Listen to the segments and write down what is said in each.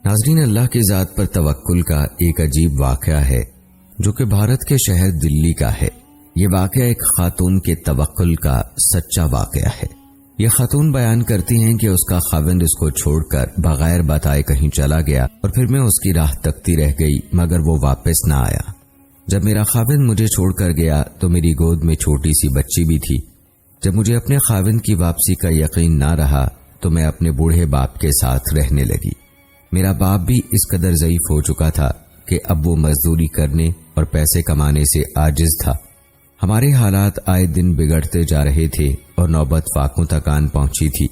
ناظرین، اللہ کی ذات پر توکل کا ایک عجیب واقعہ ہے جو کہ بھارت کے شہر دلی کا ہے۔ یہ واقعہ ایک خاتون کے توکل کا سچا واقعہ ہے۔ یہ خاتون بیان کرتی ہیں کہ اس کا خاوند اس کو چھوڑ کر بغیر بتائے کہیں چلا گیا اور پھر میں اس کی راہ تکتی رہ گئی مگر وہ واپس نہ آیا۔ جب میرا خاوند مجھے چھوڑ کر گیا تو میری گود میں چھوٹی سی بچی بھی تھی۔ جب مجھے اپنے خاوند کی واپسی کا یقین نہ رہا تو میں اپنے بوڑھے باپ کے ساتھ رہنے لگی۔ میرا باپ بھی اس قدر ضعیف ہو چکا تھا کہ اب وہ مزدوری کرنے اور پیسے کمانے سے عاجز تھا۔ ہمارے حالات آئے دن بگڑتے جا رہے تھے اور نوبت فاقوں تک آن پہنچی تھی۔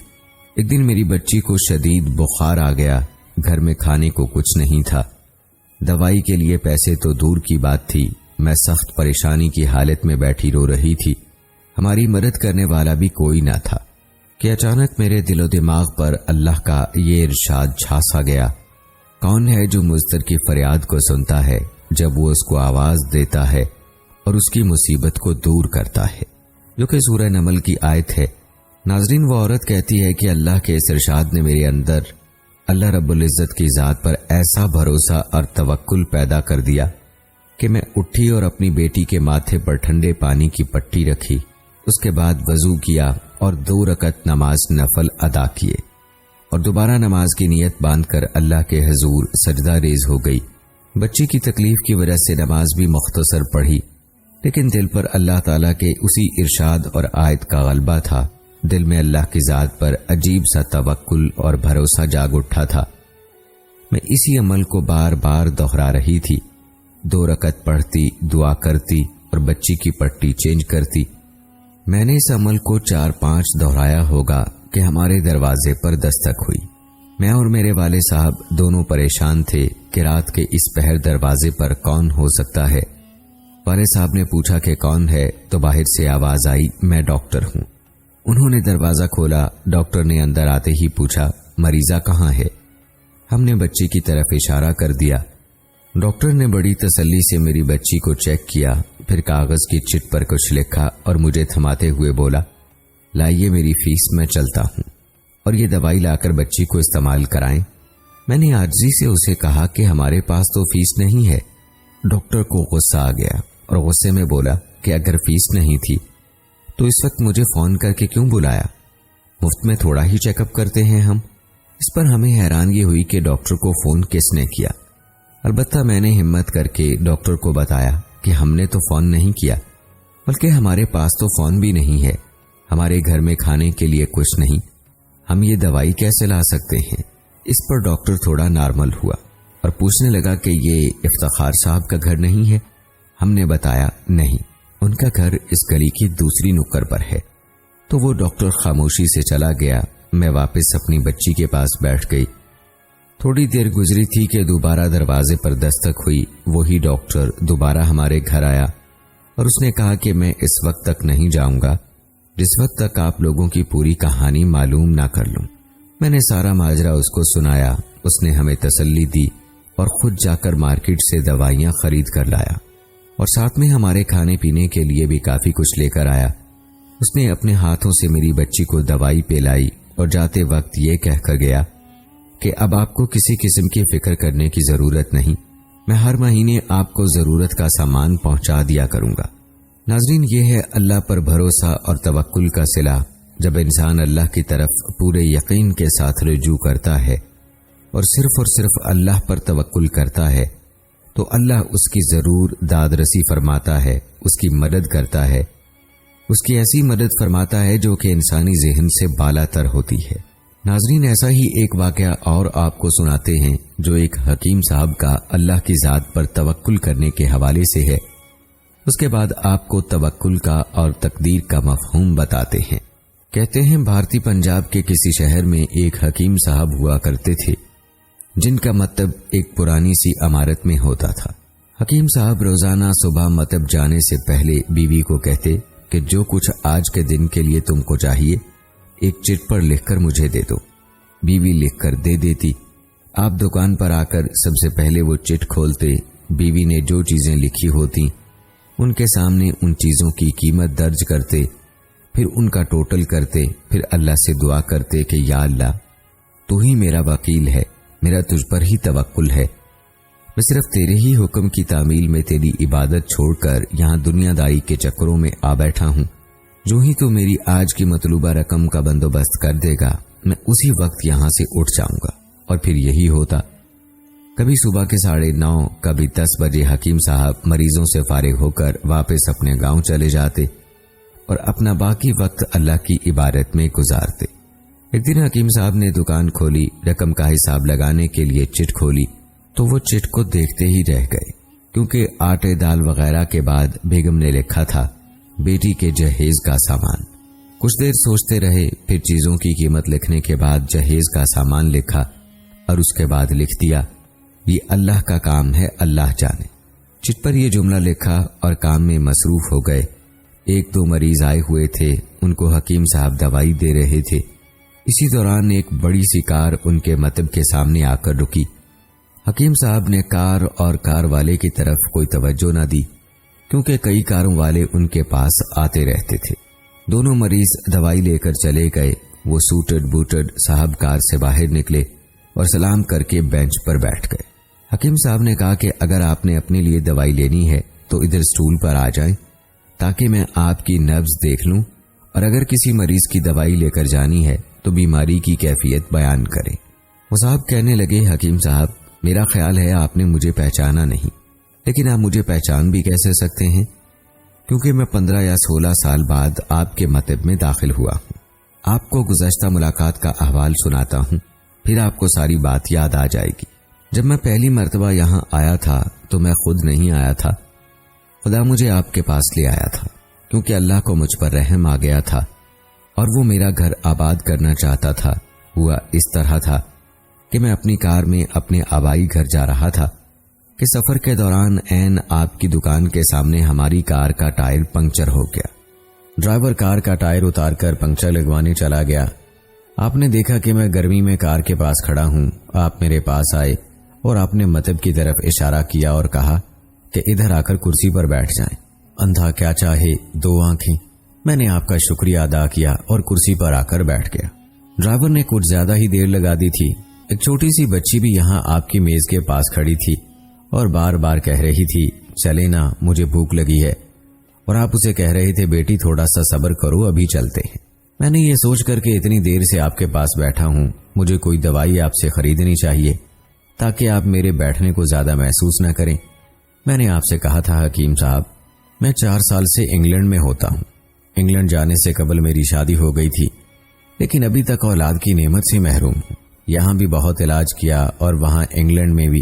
ایک دن میری بچی کو شدید بخار آ گیا۔ گھر میں کھانے کو کچھ نہیں تھا، دوائی کے لیے پیسے تو دور کی بات تھی۔ میں سخت پریشانی کی حالت میں بیٹھی رو رہی تھی۔ ہماری مدد کرنے والا بھی کوئی نہ تھا کہ اچانک میرے دل و دماغ پر اللہ کا یہ ارشاد چھا سا گیا، کون ہے جو مضطر کی فریاد کو سنتا ہے جب وہ اس کو آواز دیتا ہے اور اس کی مصیبت کو دور کرتا ہے، جو کہ سورہ نمل کی آیت ہے۔ ناظرین، وہ عورت کہتی ہے کہ اللہ کے اس ارشاد نے میرے اندر اللہ رب العزت کی ذات پر ایسا بھروسہ اور توکل پیدا کر دیا کہ میں اٹھی اور اپنی بیٹی کے ماتھے پر ٹھنڈے پانی کی پٹی رکھی، اس کے بعد وضو کیا اور 2 رکعت نماز نفل ادا کیے اور دوبارہ نماز کی نیت باندھ کر اللہ کے حضور سجدہ ریز ہو گئی۔ بچی کی تکلیف کی وجہ سے نماز بھی مختصر پڑھی، لیکن دل پر اللہ تعالیٰ کے اسی ارشاد اور آیت کا غلبہ تھا۔ دل میں اللہ کی ذات پر عجیب سا توکل اور بھروسہ جاگ اٹھا تھا۔ میں اسی عمل کو بار بار دہرا رہی تھی، 2 رکعت پڑھتی، دعا کرتی اور بچی کی پٹی چینج کرتی۔ میں نے اس عمل کو 4-5 دہرایا ہوگا کہ ہمارے دروازے پر دستک ہوئی۔ میں اور میرے والد صاحب دونوں پریشان تھے کہ رات کے اس پہر دروازے پر کون ہو سکتا ہے۔ والد صاحب نے پوچھا کہ کون ہے تو باہر سے آواز آئی، میں ڈاکٹر ہوں۔ انہوں نے دروازہ کھولا۔ ڈاکٹر نے اندر آتے ہی پوچھا، مریضہ کہاں ہے؟ ہم نے بچی کی طرف اشارہ کر دیا۔ ڈاکٹر نے بڑی تسلی سے میری بچی کو چیک کیا، پھر کاغذ کی چٹ پر کچھ لکھا اور مجھے تھماتے ہوئے بولا، لائیے میری فیس، میں چلتا ہوں اور یہ دوائی لا کر بچی کو استعمال کرائیں۔ میں نے عاجزی سے اسے کہا کہ ہمارے پاس تو فیس نہیں ہے۔ ڈاکٹر کو غصہ آ گیا اور غصے میں بولا کہ اگر فیس نہیں تھی تو اس وقت مجھے فون کر کے کیوں بلایا؟ مفت میں تھوڑا ہی چیک اپ کرتے ہیں ہم۔ اس پر ہمیں حیرانگی ہوئی کہ ڈاکٹر کو فون کس نے کیا۔ البتہ میں نے ہمت کر کے ڈاکٹر کو بتایا کہ ہم نے تو فون نہیں کیا، بلکہ ہمارے پاس تو فون بھی نہیں ہے، ہمارے گھر میں کھانے کے لیے کچھ نہیں، ہم یہ دوائی کیسے لا سکتے ہیں؟ اس پر ڈاکٹر تھوڑا نارمل ہوا اور پوچھنے لگا کہ یہ افتخار صاحب کا گھر نہیں ہے؟ ہم نے بتایا نہیں، ان کا گھر اس گلی کی دوسری نکڑ پر ہے۔ تو وہ ڈاکٹر خاموشی سے چلا گیا۔ میں واپس اپنی بچی کے پاس بیٹھ گئی۔ تھوڑی دیر گزری تھی کہ دوبارہ دروازے پر دستک ہوئی۔ وہی ڈاکٹر دوبارہ ہمارے گھر آیا اور اس نے کہا کہ میں اس وقت تک نہیں جاؤں گا جس وقت تک آپ لوگوں کی پوری کہانی معلوم نہ کر لوں۔ میں نے سارا ماجرا اس کو سنایا۔ اس نے ہمیں تسلی دی اور خود جا کر مارکیٹ سے دوائیاں خرید کر لایا اور ساتھ میں ہمارے کھانے پینے کے لیے بھی کافی کچھ لے کر آیا۔ اس نے اپنے ہاتھوں سے میری بچی کو دوائی پلائی اور جاتے وقت یہ کہہ کر گیا کہ اب آپ کو کسی قسم کی فکر کرنے کی ضرورت نہیں، میں ہر مہینے آپ کو ضرورت کا سامان پہنچا دیا کروں گا۔ ناظرین، یہ ہے اللہ پر بھروسہ اور توکل کا صلہ۔ جب انسان اللہ کی طرف پورے یقین کے ساتھ رجوع کرتا ہے اور صرف اللہ پر توکل کرتا ہے تو اللہ اس کی ضرور داد رسی فرماتا ہے، اس کی مدد کرتا ہے، اس کی ایسی مدد فرماتا ہے جو کہ انسانی ذہن سے بالا تر ہوتی ہے۔ ناظرین، ایسا ہی ایک واقعہ اور آپ کو سناتے ہیں جو ایک حکیم صاحب کا اللہ کی ذات پر توکل کرنے کے حوالے سے ہے۔ اس کے بعد آپ کو توکل کا اور تقدیر کا مفہوم بتاتے ہیں۔ کہتے ہیں بھارتی پنجاب کے کسی شہر میں ایک حکیم صاحب ہوا کرتے تھے جن کا مطلب ایک پرانی سی عمارت میں ہوتا تھا۔ حکیم صاحب روزانہ صبح مطلب جانے سے پہلے بیوی کو کہتے کہ جو کچھ آج کے دن کے لیے تم کو چاہیے ایک چٹ پر لکھ کر مجھے دے دو۔ بیوی لکھ کر دے دیتی۔ آپ دکان پر آ کر سب سے پہلے وہ چٹ کھولتے، بیوی نے جو چیزیں لکھی ہوتی ان کے سامنے ان چیزوں کی قیمت درج کرتے، پھر ان کا ٹوٹل کرتے، پھر اللہ سے دعا کرتے کہ یا اللہ تو ہی میرا وکیل ہے، میرا تجھ پر ہی توکل ہے۔ میں صرف تیرے ہی حکم کی تعمیل میں تیری عبادت چھوڑ کر یہاں دنیا داری کے چکروں میں آ بیٹھا ہوں۔ جو ہی تو میری آج کی مطلوبہ رقم کا بندوبست کر دے گا میں اسی وقت یہاں سے اٹھ جاؤں گا۔ اور پھر یہی ہوتا، کبھی صبح کے 9:30 کبھی 10 بجے حکیم صاحب مریضوں سے فارغ ہو کر واپس اپنے گاؤں چلے جاتے اور اپنا باقی وقت اللہ کی عبادت میں گزارتے۔ ایک دن حکیم صاحب نے دکان کھولی، رقم کا حساب لگانے کے لیے چٹ کھولی تو وہ چٹ کو دیکھتے ہی رہ گئے، کیونکہ آٹے دال وغیرہ کے بعد بیگم نے لکھا تھا بیٹی کے جہیز کا سامان۔ کچھ دیر سوچتے رہے، پھر چیزوں کی قیمت لکھنے کے بعد جہیز کا سامان لکھا اور اس کے بعد لکھ دیا یہ اللہ کا کام ہے، اللہ جانے۔ چٹ پر یہ جملہ لکھا اور کام میں مصروف ہو گئے۔ 1-2 مریض آئے ہوئے تھے، ان کو حکیم صاحب دوائی دے رہے تھے۔ اسی دوران ایک بڑی سی کار ان کے مطب کے سامنے آ کر رکی۔ حکیم صاحب نے کار اور کار والے کی طرف کوئی توجہ نہ دی، کیونکہ کئی کاروں والے ان کے پاس آتے رہتے تھے۔ دونوں مریض دوائی لے کر چلے گئے۔ وہ سوٹڈ بوٹڈ صاحب کار سے باہر نکلے اور سلام کر کے بینچ پر بیٹھ گئے۔ حکیم صاحب نے کہا کہ اگر آپ نے اپنے لیے دوائی لینی ہے تو ادھر سٹول پر آ جائیں تاکہ میں آپ کی نبض دیکھ لوں، اور اگر کسی مریض کی دوائی لے کر جانی ہے تو بیماری کی کیفیت بیان کریں۔ وہ صاحب کہنے لگے حکیم صاحب میرا خیال ہے آپ نے مجھے پہچانا نہیں، لیکن آپ مجھے پہچان بھی کیسے سکتے ہیں، کیونکہ میں 15 یا 16 سال بعد آپ کے مطب میں داخل ہوا ہوں۔ آپ کو گزشتہ ملاقات کا احوال سناتا ہوں، پھر آپ کو ساری بات یاد آ جائے گی۔ جب میں پہلی مرتبہ یہاں آیا تھا تو میں خود نہیں آیا تھا، خدا مجھے آپ کے پاس لے آیا تھا، کیونکہ اللہ کو مجھ پر رحم آ گیا تھا اور وہ میرا گھر آباد کرنا چاہتا تھا۔ ہوا اس طرح تھا کہ میں اپنی کار میں اپنے آبائی گھر جا رہا تھا کہ سفر کے دوران عین آپ کی دکان کے سامنے ہماری کار کا ٹائر پنکچر ہو گیا۔ ڈرائیور کار کا ٹائر اتار کر پنکچر لگوانے چلا گیا۔ آپ نے دیکھا کہ میں گرمی میں کار کے پاس کھڑا ہوں۔ آپ میرے پاس آئے اور آپ نے مطب کی طرف اشارہ کیا اور کہا کہ ادھر آ کر کرسی پر بیٹھ جائیں۔ اندھا کیا چاہے 2 آنکھیں۔ میں نے آپ کا شکریہ ادا کیا اور کرسی پر آ کر بیٹھ گیا۔ ڈرائیور نے کچھ زیادہ ہی دیر لگا دی تھی۔ ایک چھوٹی سی بچی بھی یہاں آپ کی میز کے پاس کھڑی تھی اور بار بار کہہ رہی تھی چلے نا مجھے بھوک لگی ہے، اور آپ اسے کہہ رہے تھے بیٹی تھوڑا سا صبر کرو ابھی چلتے ہیں۔ میں نے یہ سوچ کر کہ اتنی دیر سے آپ کے پاس بیٹھا ہوں، مجھے کوئی دوائی آپ سے خریدنی چاہیے تاکہ آپ میرے بیٹھنے کو زیادہ محسوس نہ کریں۔ میں نے آپ سے کہا تھا حکیم صاحب میں 4 سال سے انگلینڈ میں ہوتا ہوں۔ انگلینڈ جانے سے قبل میری شادی ہو گئی تھی، لیکن ابھی تک اولاد کی نعمت سے محروم ہوں۔ یہاں بھی بہت علاج کیا اور وہاں انگلینڈ میں بھی،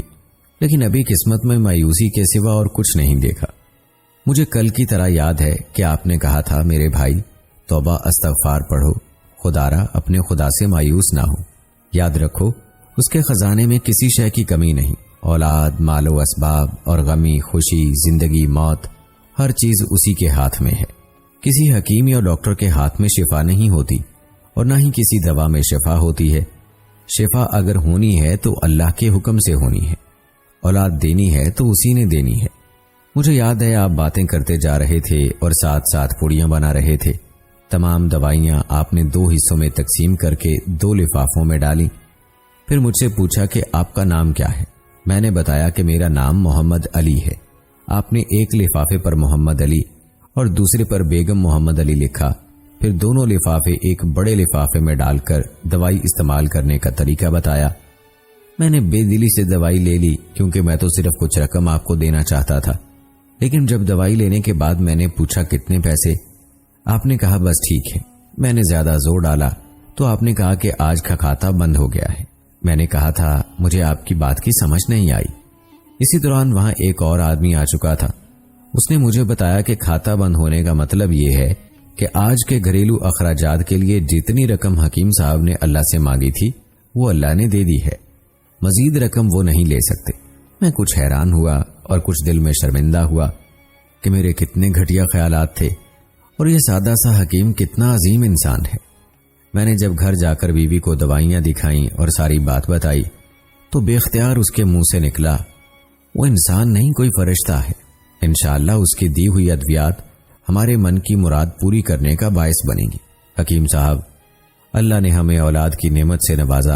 لیکن ابھی قسمت میں مایوسی کے سوا اور کچھ نہیں دیکھا۔ مجھے کل کی طرح یاد ہے کہ آپ نے کہا تھا میرے بھائی توبہ استغفار پڑھو، خدارا اپنے خدا سے مایوس نہ ہو، یاد رکھو اس کے خزانے میں کسی شے کی کمی نہیں، اولاد، مال و اسباب اور غمی، خوشی، زندگی، موت، ہر چیز اسی کے ہاتھ میں ہے۔ کسی حکیم یا ڈاکٹر کے ہاتھ میں شفا نہیں ہوتی اور نہ ہی کسی دوا میں شفا ہوتی ہے۔ شفا اگر ہونی ہے تو اللہ کے حکم سے ہونی ہے، اولاد دینی ہے تو اسی نے دینی ہے۔ مجھے یاد ہے آپ باتیں کرتے جا رہے تھے اور ساتھ ساتھ پوڑیاں بنا رہے تھے۔ تمام دوائیاں آپ نے 2 حصوں میں تقسیم کر کے 2 لفافوں میں ڈالی۔ پھر مجھ سے پوچھا کہ آپ کا نام کیا ہے؟ میں نے بتایا کہ میرا نام محمد علی ہے۔ آپ نے ایک لفافے پر محمد علی اور دوسرے پر بیگم محمد علی لکھا، پھر دونوں لفافے ایک بڑے لفافے میں ڈال کر دوائی استعمال کرنے کا طریقہ بتایا۔ میں نے بے دلی سے دوائی لے لی کیونکہ میں تو صرف کچھ رقم آپ کو دینا چاہتا تھا، لیکن جب دوائی لینے کے بعد میں نے پوچھا کتنے پیسے، آپ نے کہا بس ٹھیک ہے۔ میں نے زیادہ زور ڈالا تو آپ نے کہا کہ آج کا کھاتا بند ہو گیا ہے۔ میں نے کہا تھا مجھے آپ کی بات کی سمجھ نہیں آئی۔ اسی دوران وہاں ایک اور آدمی آ چکا تھا۔ اس نے مجھے بتایا کہ کھاتا بند ہونے کا مطلب یہ ہے کہ آج کے گھریلو اخراجات کے لیے جتنی رقم حکیم صاحب نے اللہ سے مانگی تھی وہ اللہ نے دے دی ہے، مزید رقم وہ نہیں لے سکتے۔ میں کچھ حیران ہوا اور کچھ دل میں شرمندہ ہوا کہ میرے کتنے گھٹیا خیالات تھے اور یہ سادہ سا حکیم کتنا عظیم انسان ہے۔ میں نے جب گھر جا کر بیوی کو دوائیاں دکھائیں اور ساری بات بتائی تو بے اختیار اس کے منہ سے نکلا وہ انسان نہیں کوئی فرشتہ ہے، انشاءاللہ اس کی دی ہوئی ادویات ہمارے من کی مراد پوری کرنے کا باعث بنے گی۔ حکیم صاحب اللہ نے ہمیں اولاد کی نعمت سے نوازا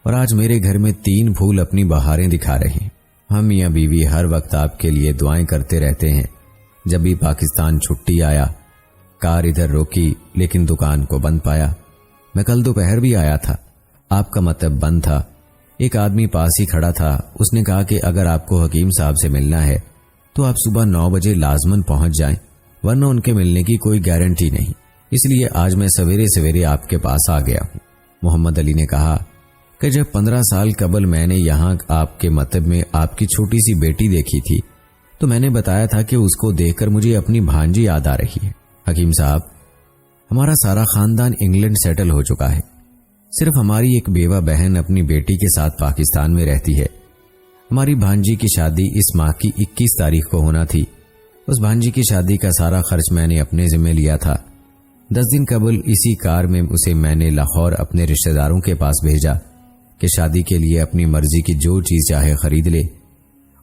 اور آج میرے گھر میں 3 پھول اپنی بہاریں دکھا رہے ہیں۔ ہم میاں بیوی ہر وقت آپ کے لیے دعائیں کرتے رہتے ہیں۔ جب بھی پاکستان چھٹی آیا، کار ادھر روکی لیکن دکان کو بند پایا۔ میں کل دوپہر بھی آیا تھا، آپ کا مطلب بند تھا۔ ایک آدمی پاس ہی کھڑا تھا، اس نے کہا کہ اگر آپ کو حکیم صاحب سے ملنا ہے تو آپ صبح 9 بجے لازماً پہنچ جائیں، ورنہ ان کے ملنے کی کوئی گارنٹی نہیں، اس لیے آج میں سویرے سویرے آپ کے پاس آ گیا ہوں۔ محمد علی نے کہا کہ جب 15 سال قبل میں نے یہاں آپ کے مکتب میں آپ کی چھوٹی سی بیٹی دیکھی تھی تو میں نے بتایا تھا کہ اس کو دیکھ کر مجھے اپنی بھانجی یاد آ رہی ہے۔ حکیم صاحب، ہمارا سارا خاندان انگلینڈ سیٹل ہو چکا ہے، صرف ہماری ایک بیوہ بہن اپنی بیٹی کے ساتھ پاکستان میں رہتی ہے۔ ہماری بھانجی کی شادی اس ماہ کی 21 تاریخ کو ہونا تھی۔ اس بھانجی کی شادی کا سارا خرچ میں نے اپنے ذمہ لیا تھا۔ 10 دن قبل اسی کار میں اسے میں نے لاہور اپنے رشتہ داروں کے پاس بھیجا کہ شادی کے لیے اپنی مرضی کی جو چیز چاہے خرید لے۔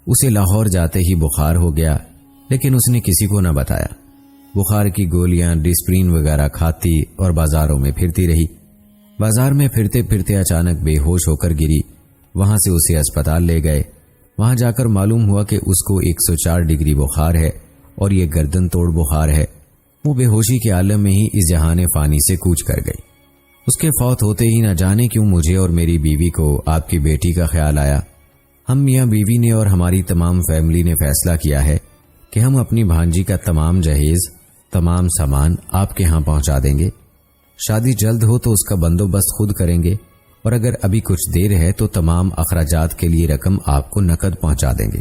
اسے لاہور جاتے ہی بخار ہو گیا، لیکن اس نے کسی کو نہ بتایا۔ بخار کی گولیاں، ڈسپرین وغیرہ کھاتی اور بازاروں میں پھرتی رہی۔ بازار میں پھرتے پھرتے اچانک بے ہوش ہو کر گری۔ وہاں سے اسے اسپتال لے گئے۔ وہاں جا کر معلوم ہوا کہ اس کو 104 ڈگری بخار ہے اور یہ گردن توڑ بخار ہے۔ وہ بے ہوشی کے عالم میں ہی اس جہان فانی سے کوچ کر گئی۔ اس کے فوت ہوتے ہی نہ جانے کیوں مجھے اور میری بیوی کو آپ کی بیٹی کا خیال آیا۔ ہم میاں بیوی نے اور ہماری تمام فیملی نے فیصلہ کیا ہے کہ ہم اپنی بھانجی کا تمام جہیز، تمام سامان آپ کے ہاں پہنچا دیں گے۔ شادی جلد ہو تو اس کا بندوبست خود کریں گے، اور اگر ابھی کچھ دیر ہے تو تمام اخراجات کے لیے رقم آپ کو نقد پہنچا دیں گے۔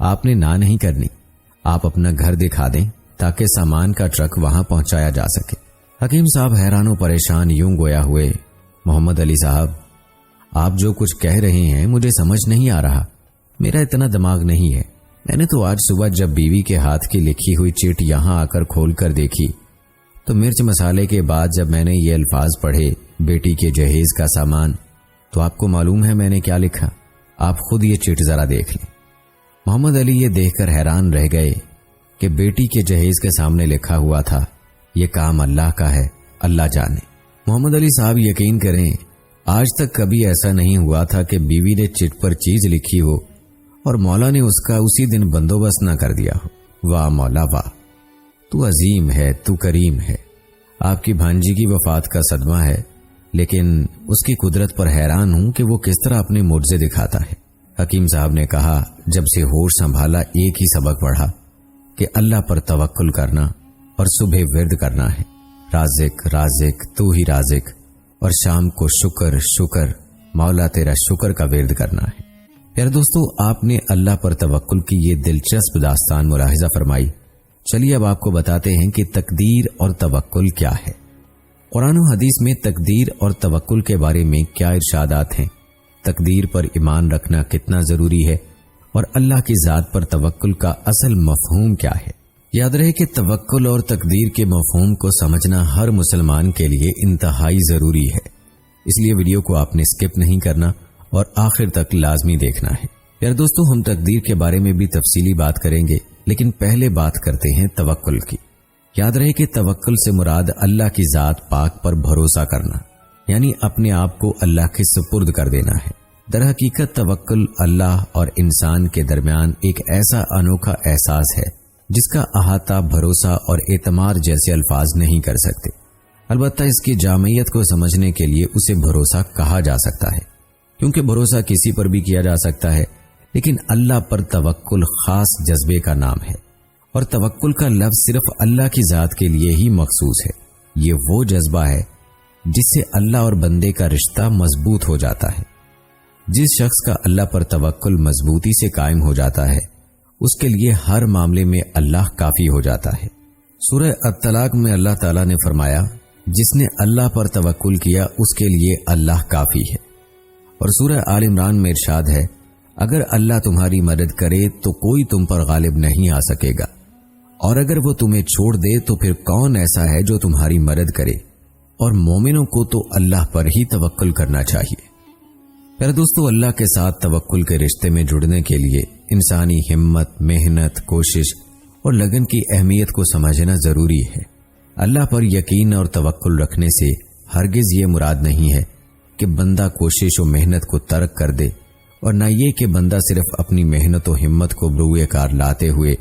آپ نے نہ نہیں کرنی، آپ اپنا گھر دکھا دیں تاکہ سامان کا ٹرک وہاں پہنچایا جا سکے۔ حکیم صاحب حیران و پریشان یوں گویا ہوئے، محمد علی صاحب، آپ جو کچھ کہہ رہے ہیں مجھے سمجھ نہیں آ رہا، میرا اتنا دماغ نہیں ہے۔ میں نے تو آج صبح جب بیوی کے ہاتھ کی لکھی ہوئی چٹ یہاں آ کر کھول کر دیکھی تو مرچ مسالے کے بعد جب میں نے یہ الفاظ پڑھے، بیٹی کے جہیز کا سامان، تو آپ کو معلوم ہے میں نے کیا لکھا؟ آپ خود یہ چٹ ذرا دیکھ لیں۔ محمد علی یہ دیکھ کر حیران رہ گئے کہ بیٹی کے جہیز کے سامنے لکھا ہوا تھا، یہ کام اللہ کا ہے، اللہ جانے۔ محمد علی صاحب یقین کریں، آج تک کبھی ایسا نہیں ہوا تھا کہ بیوی نے چٹ پر چیز لکھی ہو اور مولا نے اس کا اسی دن بندوبست نہ کر دیا ہو۔ واہ مولا واہ، تو عظیم ہے، تو کریم ہے۔ آپ کی بھانجی کی وفات کا صدمہ ہے، لیکن اس کی قدرت پر حیران ہوں کہ وہ کس طرح اپنے معجزے دکھاتا ہے۔ حکیم صاحب نے کہا، جب سے ہوش سنبھالا ایک ہی سبق پڑھا کہ اللہ پر توکل کرنا اور صبح ورد کرنا ہے، رازق رازق تو ہی رازق، اور شام کو شکر شکر مولا تیرا شکر کا ورد کرنا ہے۔ پیارے دوستو، آپ نے اللہ پر توکل کی یہ دلچسپ داستان ملاحظہ فرمائی۔ چلیے اب آپ کو بتاتے ہیں کہ تقدیر اور توکل کیا ہے۔ قرآن و حدیث میں تقدیر اور توکل کے بارے میں کیا ارشادات ہیں، تقدیر پر ایمان رکھنا کتنا ضروری ہے، اور اللہ کی ذات پر توکل کا اصل مفہوم کیا ہے۔ یاد رہے کہ توکل اور تقدیر کے مفہوم کو سمجھنا ہر مسلمان کے لیے انتہائی ضروری ہے، اس لیے ویڈیو کو آپ نے سکپ نہیں کرنا اور آخر تک لازمی دیکھنا ہے۔ یار دوستو، ہم تقدیر کے بارے میں بھی تفصیلی بات کریں گے، لیکن پہلے بات کرتے ہیں توکل کی۔ یاد رہے کہ توکل سے مراد اللہ کی ذات پاک پر بھروسہ کرنا، یعنی اپنے آپ کو اللہ کے سپرد کر دینا ہے۔ در حقیقت توکل اللہ اور انسان کے درمیان ایک ایسا انوکھا احساس ہے جس کا احاطہ بھروسہ اور اعتماد جیسے الفاظ نہیں کر سکتے۔ البتہ اس کی جامعیت کو سمجھنے کے لیے اسے بھروسہ کہا جا سکتا ہے، کیونکہ بھروسہ کسی پر بھی کیا جا سکتا ہے، لیکن اللہ پر توکل خاص جذبے کا نام ہے، اور توکل کا لفظ صرف اللہ کی ذات کے لیے ہی مخصوص ہے۔ یہ وہ جذبہ ہے جس سے اللہ اور بندے کا رشتہ مضبوط ہو جاتا ہے۔ جس شخص کا اللہ پر توکل مضبوطی سے قائم ہو جاتا ہے، اس کے لیے ہر معاملے میں اللہ کافی ہو جاتا ہے۔ سورہ الطلاق میں اللہ تعالیٰ نے فرمایا، جس نے اللہ پر توکل کیا اس کے لیے اللہ کافی ہے، اور سورہ آل عمران میں ارشاد ہے، اگر اللہ تمہاری مدد کرے تو کوئی تم پر غالب نہیں آ سکے گا، اور اگر وہ تمہیں چھوڑ دے تو پھر کون ایسا ہے جو تمہاری مدد کرے، اور مومنوں کو تو اللہ پر ہی توکل کرنا چاہیے۔ پیارے دوستو، اللہ کے ساتھ توکل کے رشتے میں جڑنے کے لیے انسانی ہمت، محنت، کوشش اور لگن کی اہمیت کو سمجھنا ضروری ہے۔ اللہ پر یقین اور توکل رکھنے سے ہرگز یہ مراد نہیں ہے کہ بندہ کوشش و محنت کو ترک کر دے، اور نہ یہ کہ بندہ صرف اپنی محنت و ہمت کو بروئے کار لاتے ہوئے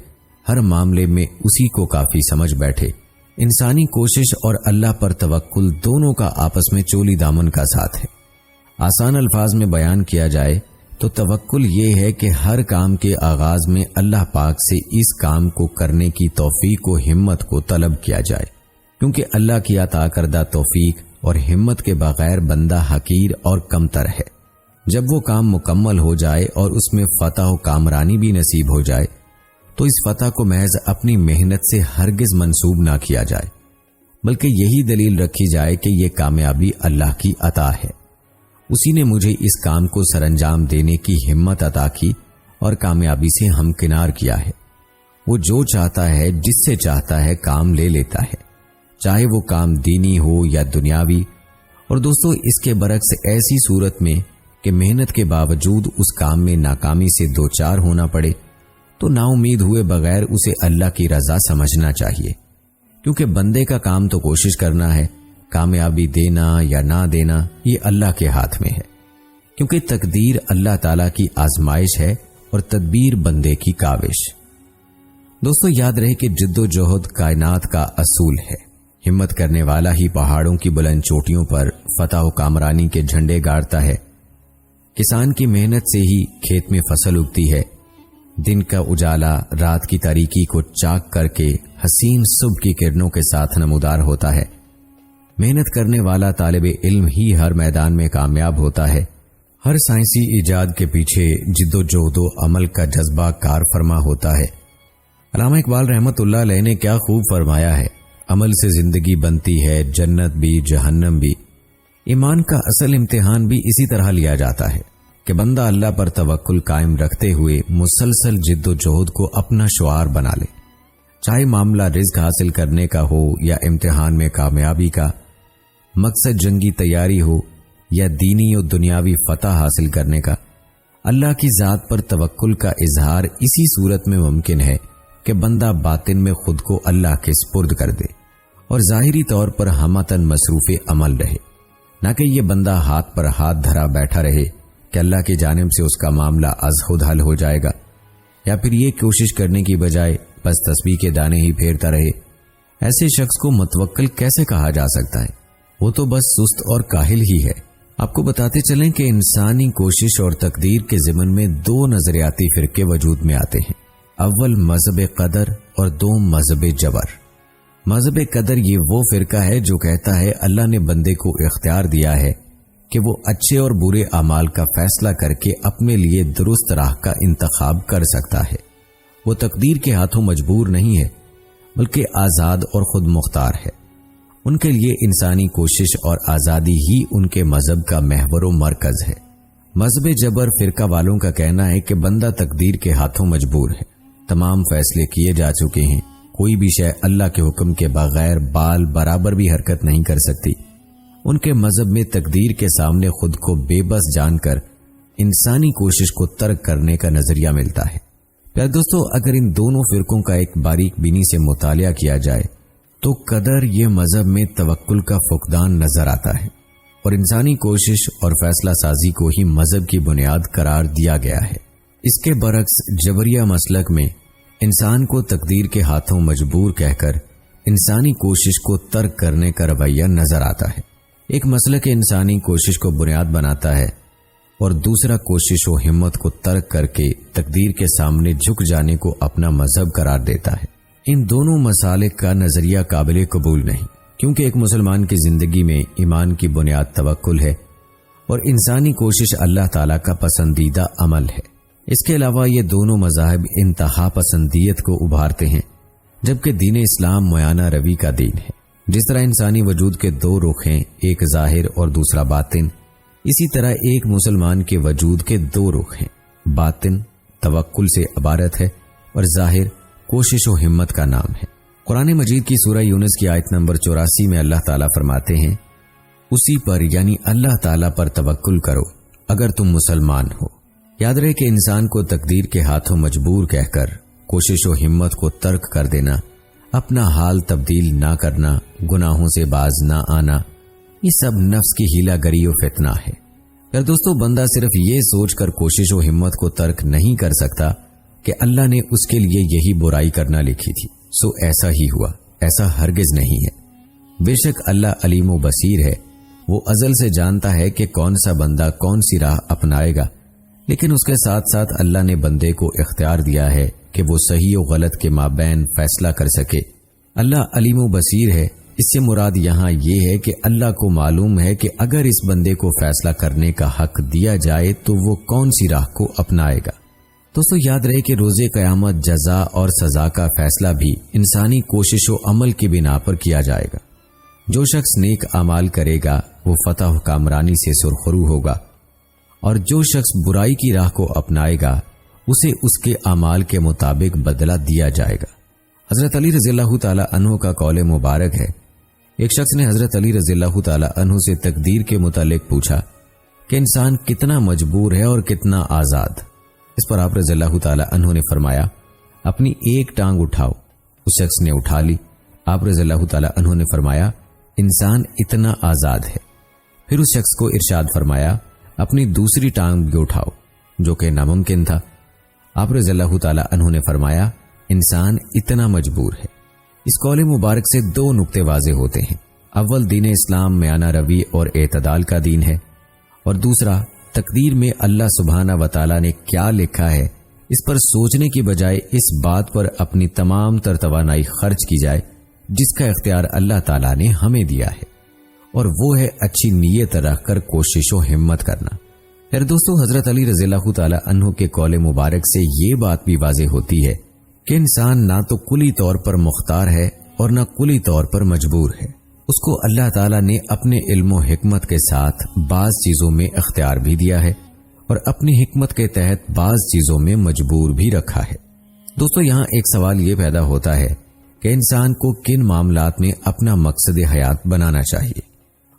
ہر معاملے میں اسی کو کافی سمجھ بیٹھے۔ انسانی کوشش اور اللہ پر توکل دونوں کا آپس میں چولی دامن کا ساتھ ہے۔ آسان الفاظ میں بیان کیا جائے تو توکل یہ ہے کہ ہر کام کے آغاز میں اللہ پاک سے اس کام کو کرنے کی توفیق و ہمت کو طلب کیا جائے، کیونکہ اللہ کی عطا کردہ توفیق اور ہمت کے بغیر بندہ حقیر اور کمتر ہے۔ جب وہ کام مکمل ہو جائے اور اس میں فتح و کامرانی بھی نصیب ہو جائے تو اس فتح کو محض اپنی محنت سے ہرگز منسوب نہ کیا جائے، بلکہ یہی دلیل رکھی جائے کہ یہ کامیابی اللہ کی عطا ہے، اسی نے مجھے اس کام کو سر انجام دینے کی ہمت عطا کی اور کامیابی سے ہمکنار کیا ہے۔ وہ جو چاہتا ہے، جس سے چاہتا ہے کام لے لیتا ہے، چاہے وہ کام دینی ہو یا دنیاوی۔ اور دوستو، اس کے برعکس ایسی صورت میں کہ محنت کے باوجود اس کام میں ناکامی سے دوچار ہونا پڑے تو نا امید ہوئے بغیر اسے اللہ کی رضا سمجھنا چاہیے، کیونکہ بندے کا کام تو کوشش کرنا ہے، کامیابی دینا یا نہ دینا یہ اللہ کے ہاتھ میں ہے، کیونکہ تقدیر اللہ تعالیٰ کی آزمائش ہے اور تدبیر بندے کی کاوش۔ دوستو، یاد رہے کہ جد و جہد کائنات کا اصول ہے۔ ہمت کرنے والا ہی پہاڑوں کی بلند چوٹیوں پر فتح و کامرانی کے جھنڈے گاڑتا ہے۔ کسان کی محنت سے ہی کھیت میں فصل اگتی ہے۔ دن کا اجالا رات کی تاریکی کو چاک کر کے حسین صبح کی کرنوں کے ساتھ نمودار ہوتا ہے۔ محنت کرنے والا طالب علم ہی ہر میدان میں کامیاب ہوتا ہے۔ ہر سائنسی ایجاد کے پیچھے جد و جہد و عمل کا جذبہ کار فرما ہوتا ہے۔ علامہ اقبال رحمت اللہ علیہ نے کیا خوب فرمایا ہے، عمل سے زندگی بنتی ہے، جنت بھی جہنم بھی۔ ایمان کا اصل امتحان بھی اسی طرح لیا جاتا ہے کہ بندہ اللہ پر توکل قائم رکھتے ہوئے مسلسل جد و جہد کو اپنا شعار بنا لے، چاہے معاملہ رزق حاصل کرنے کا ہو یا امتحان میں کامیابی کا، مقصد جنگی تیاری ہو یا دینی و دنیاوی فتح حاصل کرنے کا۔ اللہ کی ذات پر توکل کا اظہار اسی صورت میں ممکن ہے کہ بندہ باطن میں خود کو اللہ کے سپرد کر دے اور ظاہری طور پر ہمتاً مصروف عمل رہے، نہ کہ یہ بندہ ہاتھ پر ہاتھ دھرا بیٹھا رہے کہ اللہ کی جانب سے اس کا معاملہ از خود حل ہو جائے گا، یا پھر یہ کوشش کرنے کی بجائے بس تسبیح کے دانے ہی پھیرتا رہے۔ ایسے شخص کو متوکل کیسے کہا جا سکتا ہے؟ وہ تو بس سست اور کاہل ہی ہے۔ آپ کو بتاتے چلیں کہ انسانی کوشش اور تقدیر کے ضمن میں دو نظریاتی فرقے وجود میں آتے ہیں، اول مذہب قدر اور دوم مذہب جبر۔ مذہب قدر یہ وہ فرقہ ہے جو کہتا ہے اللہ نے بندے کو اختیار دیا ہے کہ وہ اچھے اور برے اعمال کا فیصلہ کر کے اپنے لیے درست راہ کا انتخاب کر سکتا ہے۔ وہ تقدیر کے ہاتھوں مجبور نہیں ہے، بلکہ آزاد اور خود مختار ہے۔ ان کے لیے انسانی کوشش اور آزادی ہی ان کے مذہب کا محور و مرکز ہے۔ مذہب جبر فرقہ والوں کا کہنا ہے کہ بندہ تقدیر کے ہاتھوں مجبور ہے، تمام فیصلے کیے جا چکے ہیں، کوئی بھی شے اللہ کے حکم کے بغیر بال برابر بھی حرکت نہیں کر سکتی۔ ان کے مذہب میں تقدیر کے سامنے خود کو بے بس جان کر انسانی کوشش کو ترک کرنے کا نظریہ ملتا ہے۔ پیارے دوستو، اگر ان دونوں فرقوں کا ایک باریک بینی سے مطالعہ کیا جائے تو قدر یہ مذہب میں توکل کا فقدان نظر آتا ہے، اور انسانی کوشش اور فیصلہ سازی کو ہی مذہب کی بنیاد قرار دیا گیا ہے۔ اس کے برعکس جبریہ مسلک میں انسان کو تقدیر کے ہاتھوں مجبور کہہ کر انسانی کوشش کو ترک کرنے کا رویہ نظر آتا ہے۔ ایک مسلک انسانی کوشش کو بنیاد بناتا ہے اور دوسرا کوشش و ہمت کو ترک کر کے تقدیر کے سامنے جھک جانے کو اپنا مذہب قرار دیتا ہے۔ ان دونوں مسالک کا نظریہ قابل قبول نہیں، کیونکہ ایک مسلمان کی زندگی میں ایمان کی بنیاد توکل ہے اور انسانی کوشش اللہ تعالیٰ کا پسندیدہ عمل ہے۔ اس کے علاوہ یہ دونوں مذاہب انتہا پسندیت کو ابھارتے ہیں، جبکہ دین اسلام معینہ روی کا دین ہے۔ جس طرح انسانی وجود کے دو رخ ہیں، ایک ظاہر اور دوسرا باطن، اسی طرح ایک مسلمان کے وجود کے دو رخ ہیں، باطن توکل سے عبارت ہے اور ظاہر کوشش و ہمت کا نام ہے۔ قرآن مجید کی سورہ یونس کی آیت نمبر 84 میں اللہ تعالیٰ فرماتے ہیں، اسی پر یعنی اللہ تعالیٰ پر توکل کرو اگر تم مسلمان ہو۔ یاد رہے کہ انسان کو تقدیر کے ہاتھوں مجبور کہہ کر کوشش و ہمت کو ترک کر دینا، اپنا حال تبدیل نہ کرنا، گناہوں سے باز نہ آنا، یہ سب نفس کی ہیلا گری و فتنہ ہے۔ پھر دوستو، بندہ صرف یہ سوچ کر کوشش و ہمت کو ترک نہیں کر سکتا کہ اللہ نے اس کے لیے یہی برائی کرنا لکھی تھی سو ایسا ہی ہوا، ایسا ہرگز نہیں ہے۔ بے شک اللہ علیم و بصیر ہے، وہ ازل سے جانتا ہے کہ کون سا بندہ کون سی راہ اپنائے گا، لیکن اس کے ساتھ ساتھ اللہ نے بندے کو اختیار دیا ہے کہ وہ صحیح و غلط کے مابین فیصلہ کر سکے۔ اللہ علیم و بصیر ہے، اس سے مراد یہاں یہ ہے کہ اللہ کو معلوم ہے کہ اگر اس بندے کو فیصلہ کرنے کا حق دیا جائے تو وہ کون سی راہ کو اپنائے گا۔ دوستو یاد رہے کہ روز قیامت جزا اور سزا کا فیصلہ بھی انسانی کوشش و عمل کی بنا پر کیا جائے گا۔ جو شخص نیک اعمال کرے گا وہ فتح و کامرانی سے سرخرو ہوگا، اور جو شخص برائی کی راہ کو اپنائے گا اسے اس کے اعمال کے مطابق بدلہ دیا جائے گا۔ حضرت علی رضی اللہ تعالی عنہ کا قول مبارک ہے، ایک شخص نے حضرت علی رضی اللہ تعالی عنہ سے تقدیر کے متعلق پوچھا کہ انسان کتنا مجبور ہے اور کتنا آزاد۔ اس پر آپ رضی اللہ تعالی عنہ نے فرمایا، اپنی ایک ٹانگ اٹھاؤ۔ اس شخص نے اٹھا لی۔ آپ رضی اللہ تعالی عنہ نے فرمایا، انسان اتنا آزاد ہے۔ پھر اس شخص کو ارشاد فرمایا، اپنی دوسری ٹانگ بھی اٹھاؤ، جو کہ ناممکن تھا۔ آپ رضی اللہ تعالی عنہ نے فرمایا، انسان اتنا مجبور ہے۔ اس قول مبارک سے دو نقطے واضح ہوتے ہیں۔ اول، دین اسلام میانہ روی اور اعتدال کا دین ہے، اور دوسرا، تقدیر میں اللہ سبحانہ و تعالی نے کیا لکھا ہے اس پر سوچنے کی بجائے اس بات پر اپنی تمام تر توانائی خرچ کی جائے جس کا اختیار اللہ تعالی نے ہمیں دیا ہے، اور وہ ہے اچھی نیت رکھ کر کوشش و ہمت کرنا۔ پھر دوستو، حضرت علی رضی اللہ تعالی عنہ کے قول مبارک سے یہ بات بھی واضح ہوتی ہے کہ انسان نہ تو کلی طور پر مختار ہے اور نہ کلی طور پر مجبور ہے۔ اس کو اللہ تعالیٰ نے اپنے علم و حکمت کے ساتھ بعض چیزوں میں اختیار بھی دیا ہے اور اپنی حکمت کے تحت بعض چیزوں میں مجبور بھی رکھا ہے۔ دوستو یہاں ایک سوال یہ پیدا ہوتا ہے کہ انسان کو کن معاملات میں اپنا مقصد حیات بنانا چاہیے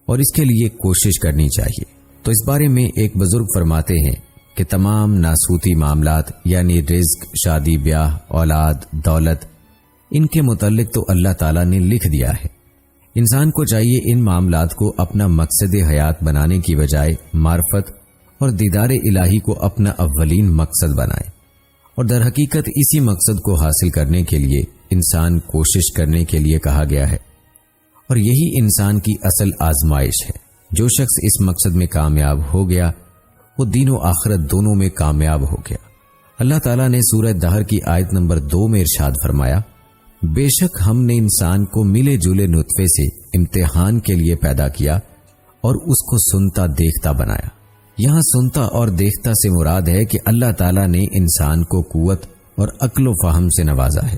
اور اس کے لیے کوشش کرنی چاہیے۔ تو اس بارے میں ایک بزرگ فرماتے ہیں کہ تمام ناسوتی معاملات یعنی رزق، شادی بیاہ، اولاد، دولت، ان کے متعلق تو اللہ تعالیٰ نے لکھ دیا ہے۔ انسان کو چاہیے ان معاملات کو اپنا مقصد حیات بنانے کی بجائے معرفت اور دیدار الہی کو اپنا اولین مقصد بنائے، اور در حقیقت اسی مقصد کو حاصل کرنے کے لیے انسان کوشش کرنے کے لیے کہا گیا ہے، اور یہی انسان کی اصل آزمائش ہے۔ جو شخص اس مقصد میں کامیاب ہو گیا وہ دین و آخرت دونوں میں کامیاب ہو گیا۔ اللہ تعالیٰ نے سورہ دہر کی آیت نمبر 2 میں ارشاد فرمایا، بے شک ہم نے انسان کو ملے جلے نطفے سے امتحان کے لیے پیدا کیا اور اس کو سنتا دیکھتا بنایا۔ یہاں سنتا اور دیکھتا سے مراد ہے کہ اللہ تعالیٰ نے انسان کو قوت اور عقل و فہم سے نوازا ہے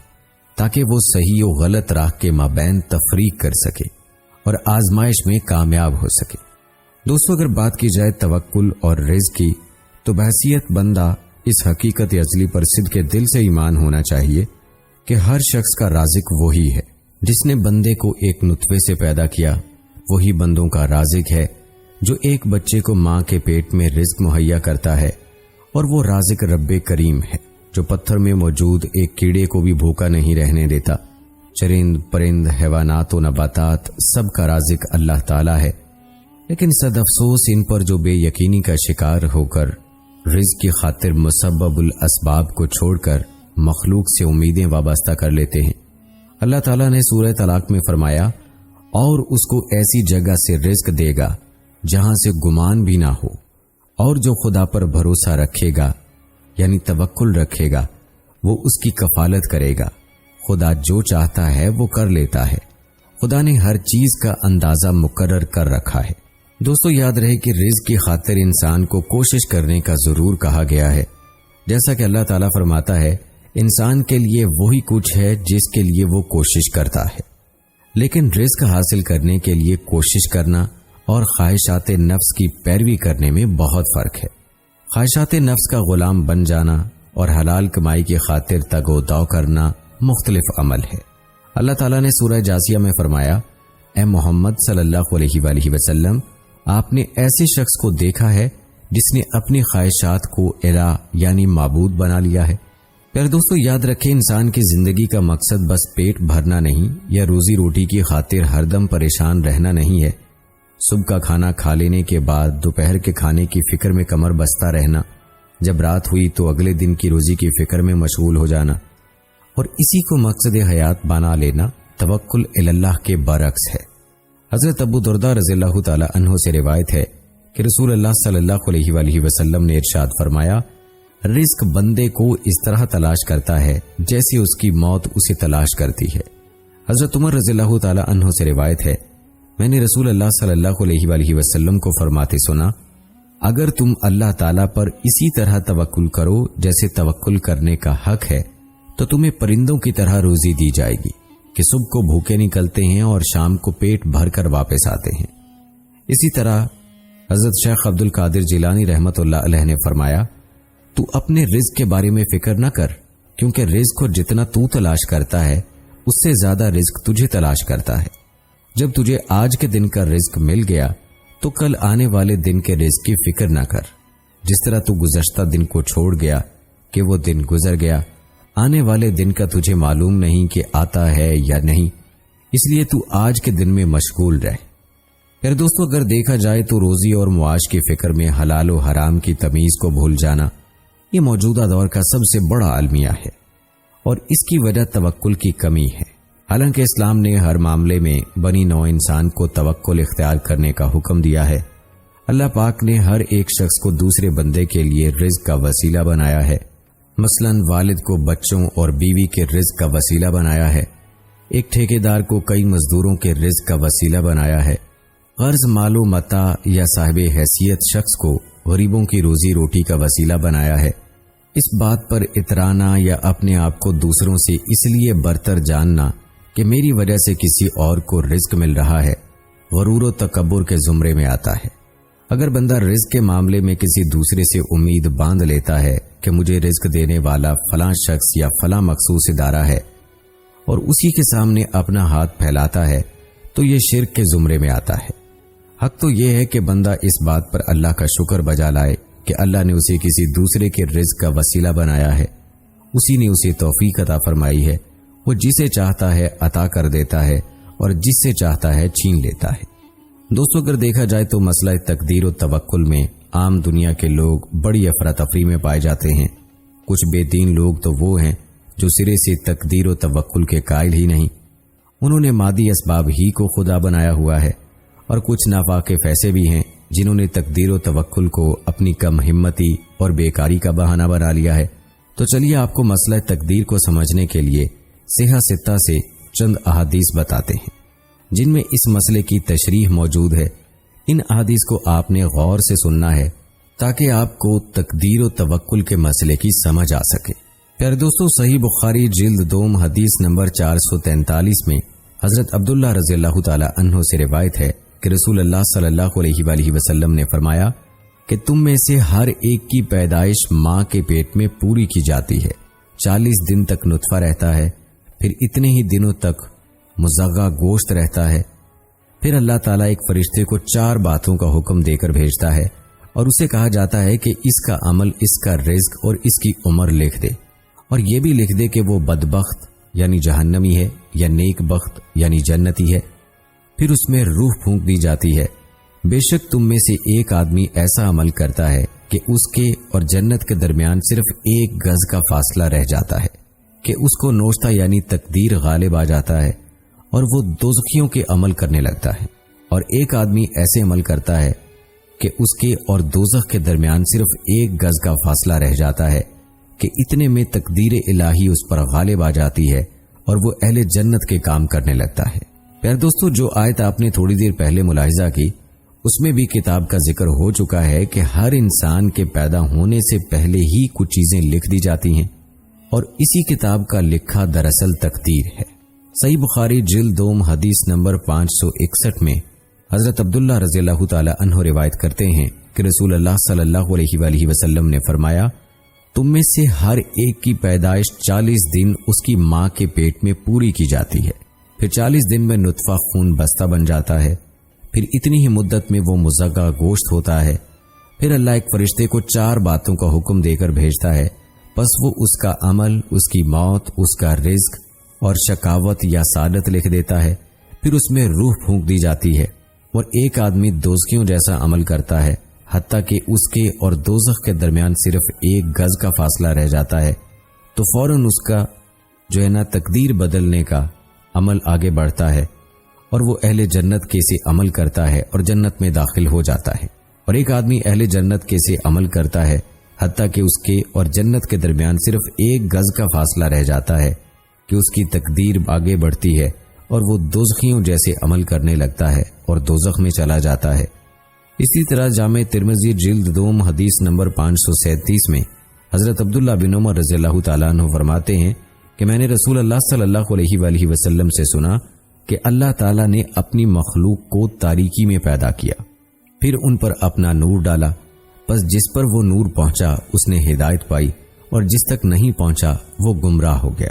تاکہ وہ صحیح و غلط راہ کے مابین تفریق کر سکے اور آزمائش میں کامیاب ہو سکے۔ دوستو اگر بات کی جائے توکل اور رزق کی تو بحیثیت بندہ اس حقیقت ازلی پر صدق دل سے ایمان ہونا چاہیے کہ ہر شخص کا رازق وہی ہے۔ جس نے بندے کو ایک نطفے سے پیدا کیا وہی بندوں کا رازق ہے۔ جو ایک بچے کو ماں کے پیٹ میں رزق مہیا کرتا ہے، اور وہ رازق رب کریم ہے جو پتھر میں موجود ایک کیڑے کو بھی بھوکا نہیں رہنے دیتا۔ چرند پرند، حیوانات و نباتات سب کا رازق اللہ تعالی ہے، لیکن صد افسوس ان پر جو بے یقینی کا شکار ہو کر رزق کی خاطر مسبب الاسباب کو چھوڑ کر مخلوق سے امیدیں وابستہ کر لیتے ہیں۔ اللہ تعالیٰ نے سورہ طلاق میں فرمایا، اور اس کو ایسی جگہ سے رزق دے گا جہاں سے گمان بھی نہ ہو، اور جو خدا پر بھروسہ رکھے گا یعنی توکل رکھے گا وہ اس کی کفالت کرے گا۔ خدا جو چاہتا ہے وہ کر لیتا ہے۔ خدا نے ہر چیز کا اندازہ مقرر کر رکھا ہے۔ دوستو یاد رہے کہ رزق کی خاطر انسان کو کوشش کرنے کا ضرور کہا گیا ہے، جیسا کہ اللہ تعالیٰ فرماتا ہے، انسان کے لیے وہی کچھ ہے جس کے لیے وہ کوشش کرتا ہے۔ لیکن رزق حاصل کرنے کے لیے کوشش کرنا اور خواہشات نفس کی پیروی کرنے میں بہت فرق ہے۔ خواہشات نفس کا غلام بن جانا اور حلال کمائی کی خاطر تگ و دو کرنا مختلف عمل ہے۔ اللہ تعالیٰ نے سورہ جاسیہ میں فرمایا، اے محمد صلی اللہ علیہ وآلہ وسلم، آپ نے ایسے شخص کو دیکھا ہے جس نے اپنی خواہشات کو الہ یعنی معبود بنا لیا ہے۔ پھر دوستو یاد رکھیں، انسان کی زندگی کا مقصد بس پیٹ بھرنا نہیں یا روزی روٹی کی خاطر ہر دم پریشان رہنا نہیں ہے۔ صبح کا کھانا کھا لینے کے بعد دوپہر کے کھانے کی فکر میں کمر بستہ رہنا، جب رات ہوئی تو اگلے دن کی روزی کی فکر میں مشغول ہو جانا اور اسی کو مقصد حیات بنا لینا توکل الی اللہ کے برعکس ہے۔ حضرت ابو درداء رضی اللہ تعالی عنہ سے روایت ہے کہ رسول اللہ صلی اللہ علیہ وآلہ وسلم نے ارشاد فرمایا، رزق بندے کو اس طرح تلاش کرتا ہے جیسے اس کی موت اسے تلاش کرتی ہے۔ حضرت عمر رضی اللہ تعالی عنہ سے روایت ہے، میں نے رسول اللہ صلی اللہ علیہ وآلہ وسلم کو فرماتے سنا، اگر تم اللہ تعالیٰ پر اسی طرح توکل کرو جیسے توکل کرنے کا حق ہے تو تمہیں پرندوں کی طرح روزی دی جائے گی کہ صبح کو بھوکے نکلتے ہیں اور شام کو پیٹ بھر کر واپس آتے ہیں۔ اسی طرح حضرت شیخ عبد القادر جیلانی رحمت اللہ علیہ نے فرمایا، تو اپنے رزق کے بارے میں فکر نہ کر، کیونکہ رزق کو جتنا تو تلاش کرتا ہے اس سے زیادہ رزق تجھے تلاش کرتا ہے۔ جب تجھے آج کے دن کا رزق مل گیا تو کل آنے والے دن کے رزق کی فکر نہ کر۔ جس طرح تو گزشتہ دن کو چھوڑ گیا کہ وہ دن گزر گیا، آنے والے دن کا تجھے معلوم نہیں کہ آتا ہے یا نہیں، اس لیے تو آج کے دن میں مشغول رہ۔ پھر دوستو، اگر دیکھا جائے تو روزی اور معاش کی فکر میں حلال و حرام کی تمیز کو بھول جانا یہ موجودہ دور کا سب سے بڑا المیہ ہے اور اس کی وجہ توکل کی کمی ہے۔ حالانکہ اسلام نے ہر معاملے میں بنی نوع انسان کو توکل اختیار کرنے کا حکم دیا ہے۔ اللہ پاک نے ہر ایک شخص کو دوسرے بندے کے لیے رزق کا وسیلہ بنایا ہے۔ مثلا والد کو بچوں اور بیوی کے رزق کا وسیلہ بنایا ہے، ایک ٹھیکیدار کو کئی مزدوروں کے رزق کا وسیلہ بنایا ہے، قرض مال و متاع یا صاحب حیثیت شخص کو غریبوں کی روزی روٹی کا وسیلہ بنایا ہے۔ اس بات پر اترانا یا اپنے آپ کو دوسروں سے اس لیے برتر جاننا کہ میری وجہ سے کسی اور کو رزق مل رہا ہے، غرور و تکبر کے زمرے میں آتا ہے۔ اگر بندہ رزق کے معاملے میں کسی دوسرے سے امید باندھ لیتا ہے کہ مجھے رزق دینے والا فلاں شخص یا فلاں مخصوص ادارہ ہے اور اسی کے سامنے اپنا ہاتھ پھیلاتا ہے تو یہ شرک کے زمرے میں آتا ہے۔ حق تو یہ ہے کہ بندہ اس بات پر اللہ کا شکر بجا لائے کہ اللہ نے اسے کسی دوسرے کے رزق کا وسیلہ بنایا ہے، اسی نے اسے توفیق عطا فرمائی ہے، وہ جسے چاہتا ہے عطا کر دیتا ہے اور جس سے چاہتا ہے چھین لیتا ہے۔ دوستو، اگر دیکھا جائے تو مسئلہ تقدیر و توکل میں عام دنیا کے لوگ بڑی افراتفری میں پائے جاتے ہیں۔ کچھ بے دین لوگ تو وہ ہیں جو سرے سے تقدیر و توکل کے قائل ہی نہیں، انہوں نے مادی اسباب ہی کو خدا بنایا ہوا ہے، اور کچھ ناواقف ایسے بھی ہیں جنہوں نے تقدیر و توکل کو اپنی کم ہمتی اور بیکاری کا بہانہ بنا لیا ہے۔ تو چلیے آپ کو مسئلہ تقدیر کو سمجھنے کے لیے صحیح ستہ سے چند احادیث بتاتے ہیں جن میں اس مسئلے کی تشریح موجود ہے۔ ان احادیث کو آپ نے غور سے سننا ہے تاکہ آپ کو تقدیر و توکل کے مسئلے کی سمجھ آ سکے۔ پیارے دوستو، صحیح بخاری جلد 2 حدیث نمبر 443 میں حضرت عبداللہ رضی اللہ تعالی عنہ سے روایت ہے کہ رسول اللہ صلی اللہ علیہ وآلہ وسلم نے فرمایا کہ تم میں سے ہر ایک کی پیدائش ماں کے پیٹ میں پوری کی جاتی ہے، 40 دن تک نطفہ رہتا ہے، پھر اتنے ہی دنوں تک مزغہ گوشت رہتا ہے، پھر اللہ تعالیٰ ایک فرشتے کو 4 باتوں کا حکم دے کر بھیجتا ہے اور اسے کہا جاتا ہے کہ اس کا عمل، اس کا رزق اور اس کی عمر لکھ دے، اور یہ بھی لکھ دے کہ وہ بدبخت یعنی جہنمی ہے یا نیک بخت یعنی جنتی ہے۔ پھر اس میں روح پھونک دی جاتی ہے، بے شک تم میں سے ایک آدمی ایسا عمل کرتا ہے کہ اس کے اور جنت کے درمیان صرف 1 گز کا فاصلہ رہ جاتا ہے کہ اس کو نوشتہ یعنی تقدیر غالب آ جاتا ہے اور وہ دوزخیوں کے عمل کرنے لگتا ہے، اور ایک آدمی ایسے عمل کرتا ہے کہ اس کے اور دوزخ کے درمیان صرف 1 گز کا فاصلہ رہ جاتا ہے کہ اتنے میں تقدیر الہی اس پر غالب آ جاتی ہے اور وہ اہل جنت کے کام کرنے لگتا ہے۔ پیارے دوستو، جو آیت آپ نے تھوڑی دیر پہلے ملاحظہ کی اس میں بھی کتاب کا ذکر ہو چکا ہے کہ ہر انسان کے پیدا ہونے سے پہلے ہی کچھ چیزیں لکھ دی جاتی ہیں، اور اسی کتاب کا لکھا دراصل تقدیر ہے۔ صحیح بخاری جلد 2 حدیث نمبر 561 میں حضرت عبداللہ رضی اللہ تعالی عنہ روایت کرتے ہیں کہ رسول اللہ صلی اللہ علیہ وآلہ وسلم نے فرمایا، تم میں سے ہر ایک کی پیدائش 40 دن اس کی ماں کے پیٹ میں پوری کی جاتی ہے، پھر 40 دن میں نطفہ خون بستہ بن جاتا ہے، پھر اتنی ہی مدت میں وہ مزغہ گوشت ہوتا ہے، پھر اللہ ایک فرشتے کو 4 باتوں کا حکم دے کر بھیجتا ہے، پس وہ اس کا عمل، اس کی موت، اس کا رزق اور شقاوت یا سعادت لکھ دیتا ہے، پھر اس میں روح پھونک دی جاتی ہے، اور ایک آدمی دوزخیوں جیسا عمل کرتا ہے حتیٰ کہ اس کے اور دوزخ کے درمیان صرف 1 گز کا فاصلہ رہ جاتا ہے، تو فوراً اس کا جو ہے نا تقدیر بدلنے کا عمل آگے بڑھتا ہے اور وہ اہل جنت کے سے عمل کرتا ہے اور جنت میں داخل ہو جاتا ہے۔ اور ایک آدمی اہل جنت کے سے عمل کرتا ہے حتیٰ کہ اس کے اور جنت کے درمیان صرف 1 گز کا فاصلہ رہ جاتا ہے کہ اس کی تقدیر آگے بڑھتی ہے اور وہ دوزخیوں جیسے عمل کرنے لگتا ہے اور دوزخ میں چلا جاتا ہے۔ اسی طرح جامع ترمذی جلد 2 حدیث نمبر 537 میں حضرت عبداللہ بن عمر رضی اللہ تعالیٰ عنہ فرماتے ہیں کہ میں نے رسول اللہ صلی اللہ علیہ وآلہ وسلم سے سنا کہ اللہ تعالیٰ نے اپنی مخلوق کو تاریکی میں پیدا کیا، پھر ان پر اپنا نور ڈالا، بس جس پر وہ نور پہنچا اس نے ہدایت پائی اور جس تک نہیں پہنچا وہ گمراہ ہو گیا۔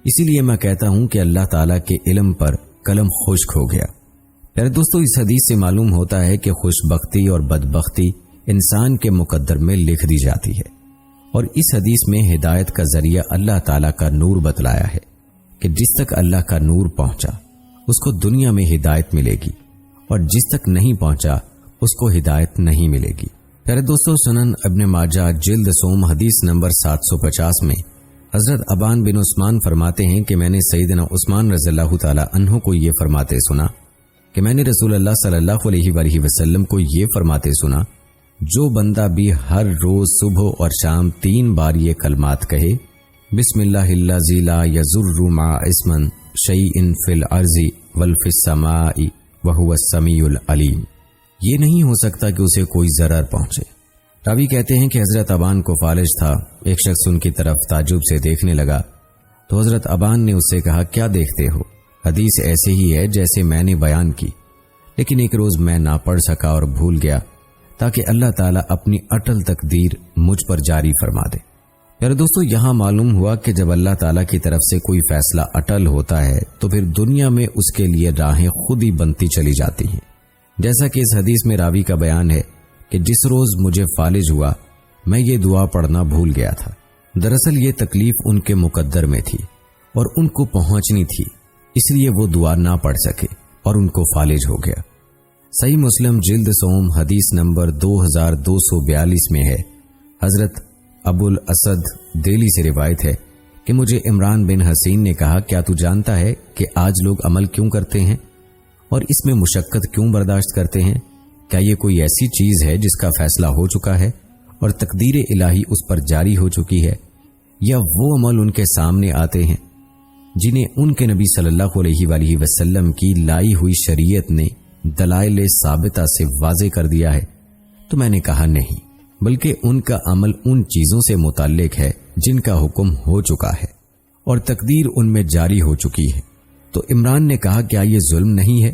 اسی لیے میں کہتا ہوں کہ اللہ تعالیٰ کے علم پر قلم خشک ہو گیا۔ میرے دوستو، اس حدیث سے معلوم ہوتا ہے کہ خوش بختی اور بدبختی انسان کے مقدر میں لکھ دی جاتی ہے، اور اس حدیث میں ہدایت کا ذریعہ اللہ تعالیٰ کا نور بتلایا ہے کہ جس تک اللہ کا نور پہنچا اس کو دنیا میں ہدایت ملے گی اور جس تک نہیں پہنچا اس کو ہدایت نہیں ملے گی۔ پیارے دوستو، سنن ابن ماجہ جلد 100 حدیث نمبر 750 میں حضرت ابان بن عثمان فرماتے ہیں کہ میں نے سیدنا عثمان رضی اللہ تعالی عنہ کو یہ فرماتے سنا کہ میں نے رسول اللہ صلی اللہ علیہ وآلہ وسلم کو یہ فرماتے سنا، جو بندہ بھی ہر روز صبح اور شام 3 بار یہ کلمات کہے، بسم اللہ الذی لا یضر مع اسم شیء فی الارض وفی السماء وہو السمیع العلیم، یہ نہیں ہو سکتا کہ اسے کوئی ضرر پہنچے۔ راوی کہتے ہیں کہ حضرت ابان کو فالج تھا، ایک شخص ان کی طرف تعجب سے دیکھنے لگا تو حضرت ابان نے اس سے کہا، کیا دیکھتے ہو؟ حدیث ایسے ہی ہے جیسے میں نے بیان کی، لیکن ایک روز میں نہ پڑھ سکا اور بھول گیا تاکہ اللہ تعالیٰ اپنی اٹل تقدیر مجھ پر جاری فرما دے۔ میرے دوستو، یہاں معلوم ہوا کہ جب اللہ تعالیٰ کی طرف سے کوئی فیصلہ اٹل ہوتا ہے تو پھر دنیا میں اس کے لیے راہیں خود ہی بنتی چلی جاتی ہیں، جیسا کہ اس حدیث میں راوی کا بیان ہے کہ جس روز مجھے فالج ہوا میں یہ دعا پڑھنا بھول گیا تھا۔ دراصل یہ تکلیف ان کے مقدر میں تھی اور ان کو پہنچنی تھی، اس لیے وہ دعا نہ پڑھ سکے اور ان کو فالج ہو گیا۔ صحیح مسلم جلد 100 حدیث نمبر 2242 میں ہے، حضرت ابو الاسد دہلی سے روایت ہے کہ مجھے عمران بن حسین نے کہا، کیا تو جانتا ہے کہ آج لوگ عمل کیوں کرتے ہیں اور اس میں مشقت کیوں برداشت کرتے ہیں؟ کیا یہ کوئی ایسی چیز ہے جس کا فیصلہ ہو چکا ہے اور تقدیر الہی اس پر جاری ہو چکی ہے، یا وہ عمل ان کے سامنے آتے ہیں جنہیں ان کے نبی صلی اللہ علیہ وآلہ وسلم کی لائی ہوئی شریعت نے دلائل ثابتہ سے واضح کر دیا ہے؟ تو میں نے کہا نہیں، بلکہ ان کا عمل ان چیزوں سے متعلق ہے جن کا حکم ہو چکا ہے اور تقدیر ان میں جاری ہو چکی ہے۔ تو عمران نے کہا، کیا یہ ظلم نہیں ہے؟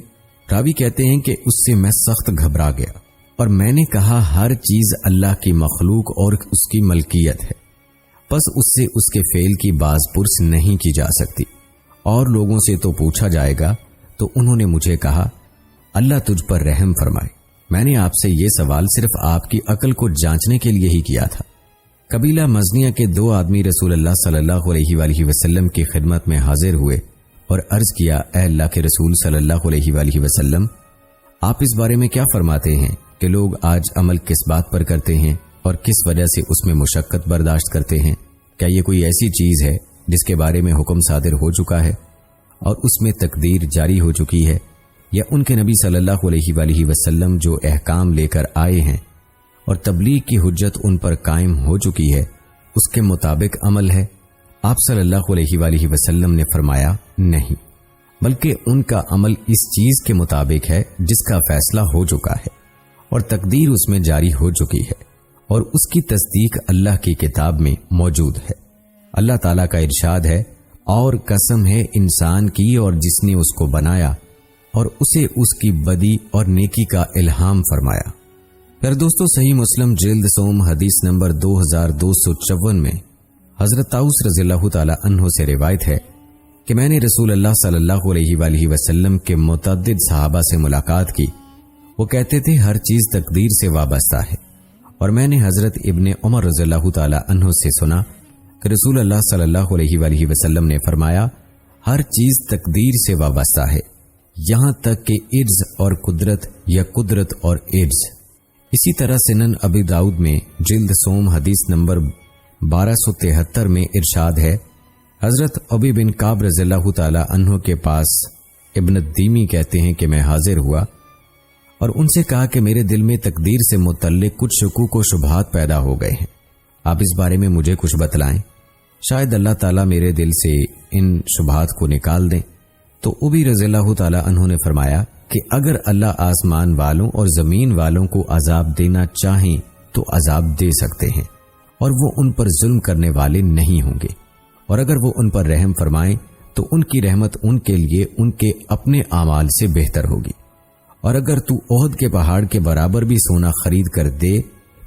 راوی کہتے ہیں کہ اس سے میں سخت گھبرا گیا اور میں نے کہا، ہر چیز اللہ کی مخلوق اور اس کی ملکیت ہے، پس اس سے اس کے فعل کی باز پرس نہیں کی جا سکتی، اور لوگوں سے تو پوچھا جائے گا۔ تو انہوں نے مجھے کہا، اللہ تجھ پر رحم فرمائے، میں نے آپ سے یہ سوال صرف آپ کی عقل کو جانچنے کے لیے ہی کیا تھا۔ قبیلہ مزنیہ کے 2 آدمی رسول اللہ صلی اللہ علیہ وآلہ وسلم کی خدمت میں حاضر ہوئے اور عرض کیا، اے اللہ کے رسول صلی اللہ علیہ وآلہ وسلم، آپ اس بارے میں کیا فرماتے ہیں کہ لوگ آج عمل کس بات پر کرتے ہیں اور کس وجہ سے اس میں مشقت برداشت کرتے ہیں؟ کیا یہ کوئی ایسی چیز ہے جس کے بارے میں حکم صادر ہو چکا ہے اور اس میں تقدیر جاری ہو چکی ہے، یا ان کے نبی صلی اللہ علیہ وآلہ وسلم جو احکام لے کر آئے ہیں اور تبلیغ کی حجت ان پر قائم ہو چکی ہے اس کے مطابق عمل ہے؟ آپ صلی اللہ علیہ وآلہ وسلم نے فرمایا، نہیں، بلکہ ان کا عمل اس چیز کے مطابق ہے جس کا فیصلہ ہو چکا ہے اور تقدیر اس میں جاری ہو چکی ہے، اور اس کی تصدیق اللہ کی کتاب میں موجود ہے۔ اللہ تعالیٰ کا ارشاد ہے، اور قسم ہے انسان کی اور جس نے اس کو بنایا اور اسے اس کی بدی اور نیکی کا الہام فرمایا۔ پھر دوستو، صحیح مسلم جلد 100 حدیث نمبر 2254 میں حضرت طاؤس رضی اللہ تعالی عنہ سے روایت ہے کہ میں نے رسول اللہ صلی اللہ علیہ وآلہ وسلم کے متعدد صحابہ سے ملاقات کی، وہ کہتے تھے ہر چیز تقدیر سے وابستہ ہے، اور میں نے حضرت ابن عمر رضی اللہ تعالی عنہ سے سنا کہ رسول اللہ صلی اللہ علیہ وآلہ وسلم نے فرمایا، ہر چیز تقدیر سے وابستہ ہے، یہاں تک کہ عجز اور قدرت یا قدرت اور عجز۔ اسی طرح سنن ابی داؤد میں جلد سوم حدیث نمبر 1273 میں ارشاد ہے، حضرت ابی بن کعب رضی اللہ تعالی عنہ کے پاس ابن الدیمی کہتے ہیں کہ میں حاضر ہوا اور ان سے کہا کہ میرے دل میں تقدیر سے متعلق کچھ شکوک و شبہات پیدا ہو گئے ہیں، آپ اس بارے میں مجھے کچھ بتلائیں، شاید اللہ تعالیٰ میرے دل سے ان شبہات کو نکال دیں۔ تو ابی رضی اللہ تعالی عنہ نے فرمایا کہ اگر اللہ آسمان والوں اور زمین والوں کو عذاب دینا چاہیں تو عذاب دے سکتے ہیں، اور وہ ان پر ظلم کرنے والے نہیں ہوں گے، اور اگر وہ ان پر رحم فرمائیں تو ان کی رحمت ان کے لیے ان کے اپنے اعمال سے بہتر ہوگی، اور اگر تو احد کے پہاڑ کے برابر بھی سونا خرید کر دے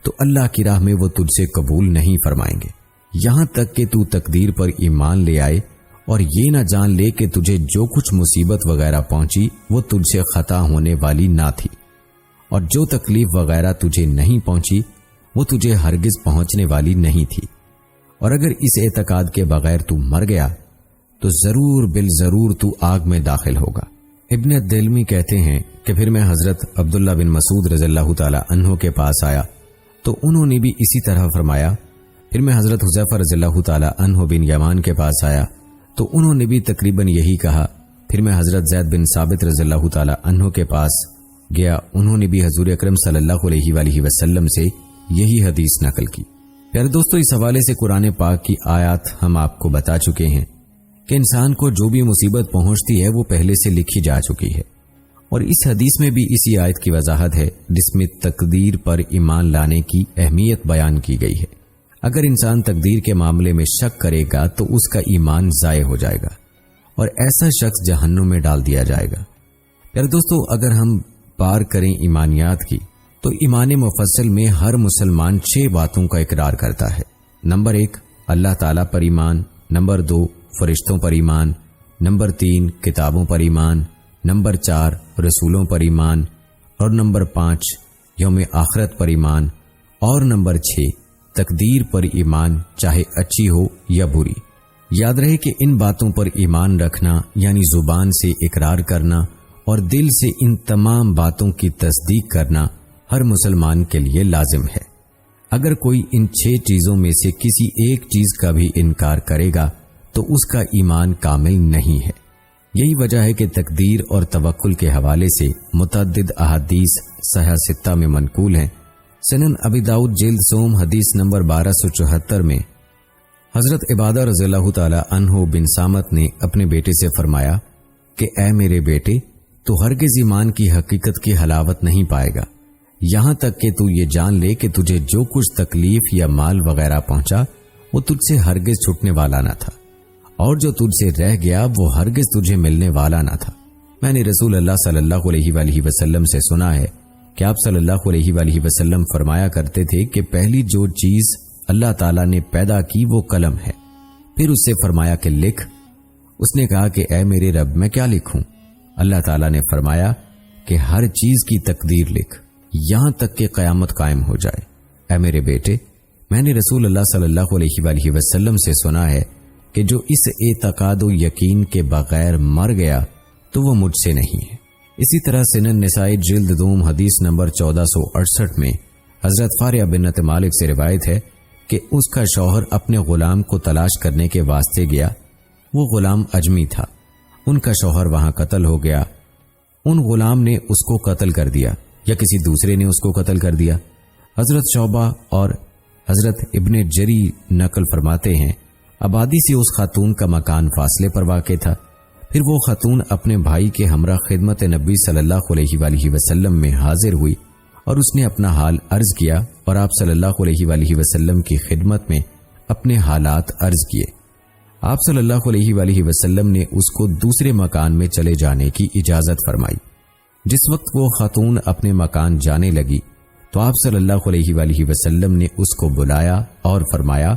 تو اللہ کی راہ میں وہ تجھ سے قبول نہیں فرمائیں گے، یہاں تک کہ تو تقدیر پر ایمان لے آئے اور یہ نہ جان لے کہ تجھے جو کچھ مصیبت وغیرہ پہنچی وہ تجھ سے خطا ہونے والی نہ تھی، اور جو تکلیف وغیرہ تجھے نہیں پہنچی وہ تجھے ہرگز پہنچنے والی نہیں تھی، اور اگر اس اعتقاد کے بغیر تو مر گیا تو ضرور بالضرور تو آگ میں داخل ہوگا۔ ابن الدلمی کہتے ہیں کہ پھر میں حضرت عبداللہ بن مسعود رضی اللہ تعالی عنہ کے پاس آیا تو انہوں نے بھی اسی طرح فرمایا، پھر میں حضرت حذیفہ رضی اللہ تعالی عنہ بن یمان کے پاس آیا تو انہوں نے بھی تقریباً یہی کہا، پھر میں حضرت زید بن ثابت رضی اللہ تعالی عنہ کے پاس گیا، انہوں نے بھی حضور اکرم صلی اللہ علیہ وآلہ وسلم سے یہی حدیث نقل کی۔ پیارے دوستو، اس حوالے سے قرآن پاک کی آیات ہم آپ کو بتا چکے ہیں کہ انسان کو جو بھی مصیبت پہنچتی ہے وہ پہلے سے لکھی جا چکی ہے، اور اس حدیث میں بھی اسی آیت کی وضاحت ہے جس میں تقدیر پر ایمان لانے کی اہمیت بیان کی گئی ہے۔ اگر انسان تقدیر کے معاملے میں شک کرے گا تو اس کا ایمان ضائع ہو جائے گا اور ایسا شخص جہنم میں ڈال دیا جائے گا۔ پیارے دوستو، اگر ہم بار کریں ایمانیات کی تو ایمان مفصل میں ہر مسلمان 6 باتوں کا اقرار کرتا ہے۔ نمبر 1 اللہ تعالیٰ پر ایمان، نمبر 2 فرشتوں پر ایمان، نمبر 3 کتابوں پر ایمان، نمبر 4 رسولوں پر ایمان، اور نمبر 5 یوم آخرت پر ایمان، اور نمبر 6 تقدیر پر ایمان، چاہے اچھی ہو یا بری۔ یاد رہے کہ ان باتوں پر ایمان رکھنا یعنی زبان سے اقرار کرنا اور دل سے ان تمام باتوں کی تصدیق کرنا ہر مسلمان کے لیے لازم ہے۔ اگر کوئی ان 6 چیزوں میں سے کسی ایک چیز کا بھی انکار کرے گا تو اس کا ایمان کامل نہیں ہے۔ یہی وجہ ہے کہ تقدیر اور توکل کے حوالے سے متعدد احادیث صحیح 6 میں منقول ہیں۔ سنن ابی داؤد جلد سوم حدیث نمبر 1274 میں حضرت عبادہ رضی اللہ تعالی عنہ بن سامت نے اپنے بیٹے سے فرمایا کہ اے میرے بیٹے، تو ہرگز ایمان کی حقیقت کی حلاوت نہیں پائے گا یہاں تک کہ تو یہ جان لے کہ تجھے جو کچھ تکلیف یا مال وغیرہ پہنچا وہ تجھ سے ہرگز چھٹنے والا نہ تھا، اور جو تجھ سے رہ گیا وہ ہرگز تجھے ملنے والا نہ تھا۔ میں نے رسول اللہ صلی اللہ علیہ وآلہ وسلم سے سنا ہے کہ آپ صلی اللہ علیہ وآلہ وسلم فرمایا کرتے تھے کہ پہلی جو چیز اللہ تعالیٰ نے پیدا کی وہ قلم ہے، پھر اس سے فرمایا کہ لکھ۔ اس نے کہا کہ اے میرے رب، میں کیا لکھوں؟ اللہ تعالیٰ نے فرمایا کہ ہر چیز کی تقدیر لکھ یہاں تک کہ قیامت قائم ہو جائے۔ اے میرے بیٹے، میں نے رسول اللہ صلی اللہ علیہ وآلہ وسلم سے سنا ہے کہ جو اس اعتقاد و یقین کے بغیر مر گیا تو وہ مجھ سے نہیں ہے۔ اسی طرح سنن نسائی جلد 2 حدیث نمبر 1468 میں حضرت فاریہ بنت مالک سے روایت ہے کہ اس کا شوہر اپنے غلام کو تلاش کرنے کے واسطے گیا، وہ غلام اجمی تھا، ان کا شوہر وہاں قتل ہو گیا، ان غلام نے اس کو قتل کر دیا یا کسی دوسرے نے اس کو قتل کر دیا۔ حضرت شعبہ اور حضرت ابن جری نقل فرماتے ہیں آبادی سے اس خاتون کا مکان فاصلے پر واقع تھا، پھر وہ خاتون اپنے بھائی کے ہمراہ خدمت نبی صلی اللہ علیہ وآلہ وسلم میں حاضر ہوئی اور اس نے اپنا حال عرض کیا اور آپ صلی اللہ علیہ وآلہ وسلم کی خدمت میں اپنے حالات عرض کیے۔ آپ صلی اللہ علیہ وآلہ وسلم نے اس کو دوسرے مکان میں چلے جانے کی اجازت فرمائی۔ جس وقت وہ خاتون اپنے مکان جانے لگی تو آپ صلی اللہ علیہ وآلہ وسلم نے اس کو بلایا اور فرمایا،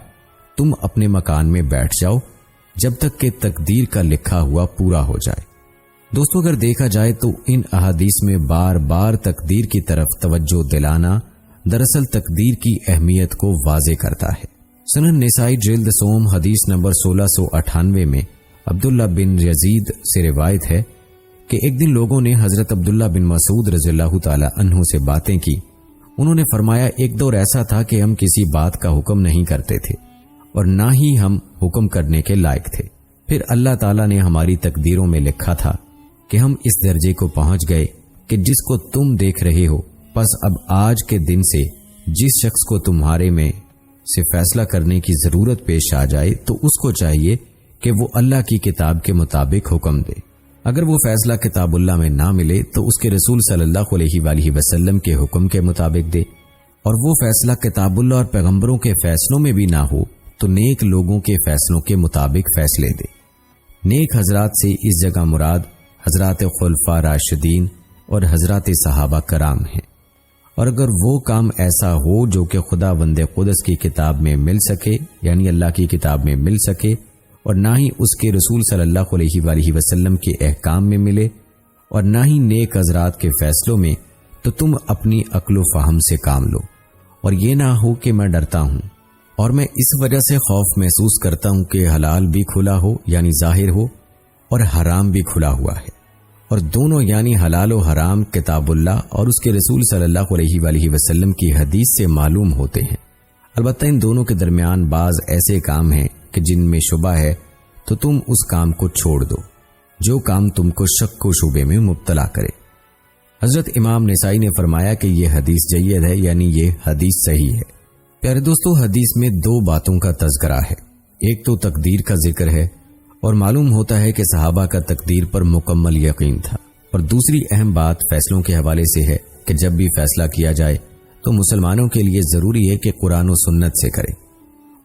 تم اپنے مکان میں بیٹھ جاؤ جب تک کہ تقدیر کا لکھا ہوا پورا ہو جائے۔ دوستو، اگر دیکھا جائے تو ان احادیث میں بار بار تقدیر کی طرف توجہ دلانا دراصل تقدیر کی اہمیت کو واضح کرتا ہے۔ سنن نسائی جلد سوم حدیث نمبر 1698 میں عبداللہ بن یزید سے روایت ہے کہ ایک دن لوگوں نے حضرت عبداللہ بن مسعود رضی اللہ تعالی عنہ سے باتیں کی۔ انہوں نے فرمایا ایک دور ایسا تھا کہ ہم کسی بات کا حکم نہیں کرتے تھے اور نہ ہی ہم حکم کرنے کے لائق تھے، پھر اللہ تعالیٰ نے ہماری تقدیروں میں لکھا تھا کہ ہم اس درجے کو پہنچ گئے کہ جس کو تم دیکھ رہے ہو، پس اب آج کے دن سے جس شخص کو تمہارے میں سے فیصلہ کرنے کی ضرورت پیش آ جائے تو اس کو چاہیے کہ وہ اللہ کی کتاب کے مطابق حکم دے۔ اگر وہ فیصلہ کتاب اللہ میں نہ ملے تو اس کے رسول صلی اللہ علیہ وآلہ وسلم کے حکم کے مطابق دے، اور وہ فیصلہ کتاب اللہ اور پیغمبروں کے فیصلوں میں بھی نہ ہو تو نیک لوگوں کے فیصلوں کے مطابق فیصلے دے۔ نیک حضرات سے اس جگہ مراد حضرات خلفاء راشدین اور حضرات صحابہ کرام ہیں، اور اگر وہ کام ایسا ہو جو کہ خدا بند قدس کی کتاب میں مل سکے، یعنی اللہ کی کتاب میں مل سکے، اور نہ ہی اس کے رسول صلی اللہ علیہ وآلہ وسلم کے احکام میں ملے، اور نہ ہی نیک حضرات کے فیصلوں میں، تو تم اپنی عقل و فہم سے کام لو، اور یہ نہ ہو کہ میں ڈرتا ہوں اور میں اس وجہ سے خوف محسوس کرتا ہوں کہ حلال بھی کھلا ہو یعنی ظاہر ہو، اور حرام بھی کھلا ہوا ہے، اور دونوں یعنی حلال و حرام کتاب اللہ اور اس کے رسول صلی اللہ علیہ وآلہ وسلم کی حدیث سے معلوم ہوتے ہیں۔ البتہ ان دونوں کے درمیان بعض ایسے کام ہیں کہ جن میں شبہ ہے تو تم اس کام کو چھوڑ دو جو کام تم کو شک و شبے میں مبتلا کرے۔ حضرت امام نسائی نے فرمایا کہ یہ حدیث جید ہے، یعنی یہ حدیث صحیح ہے۔ پیارے دوستو، حدیث میں دو باتوں کا تذکرہ ہے، ایک تو تقدیر کا ذکر ہے اور معلوم ہوتا ہے کہ صحابہ کا تقدیر پر مکمل یقین تھا، اور دوسری اہم بات فیصلوں کے حوالے سے ہے کہ جب بھی فیصلہ کیا جائے تو مسلمانوں کے لیے ضروری ہے کہ قرآن و سنت سے کریں۔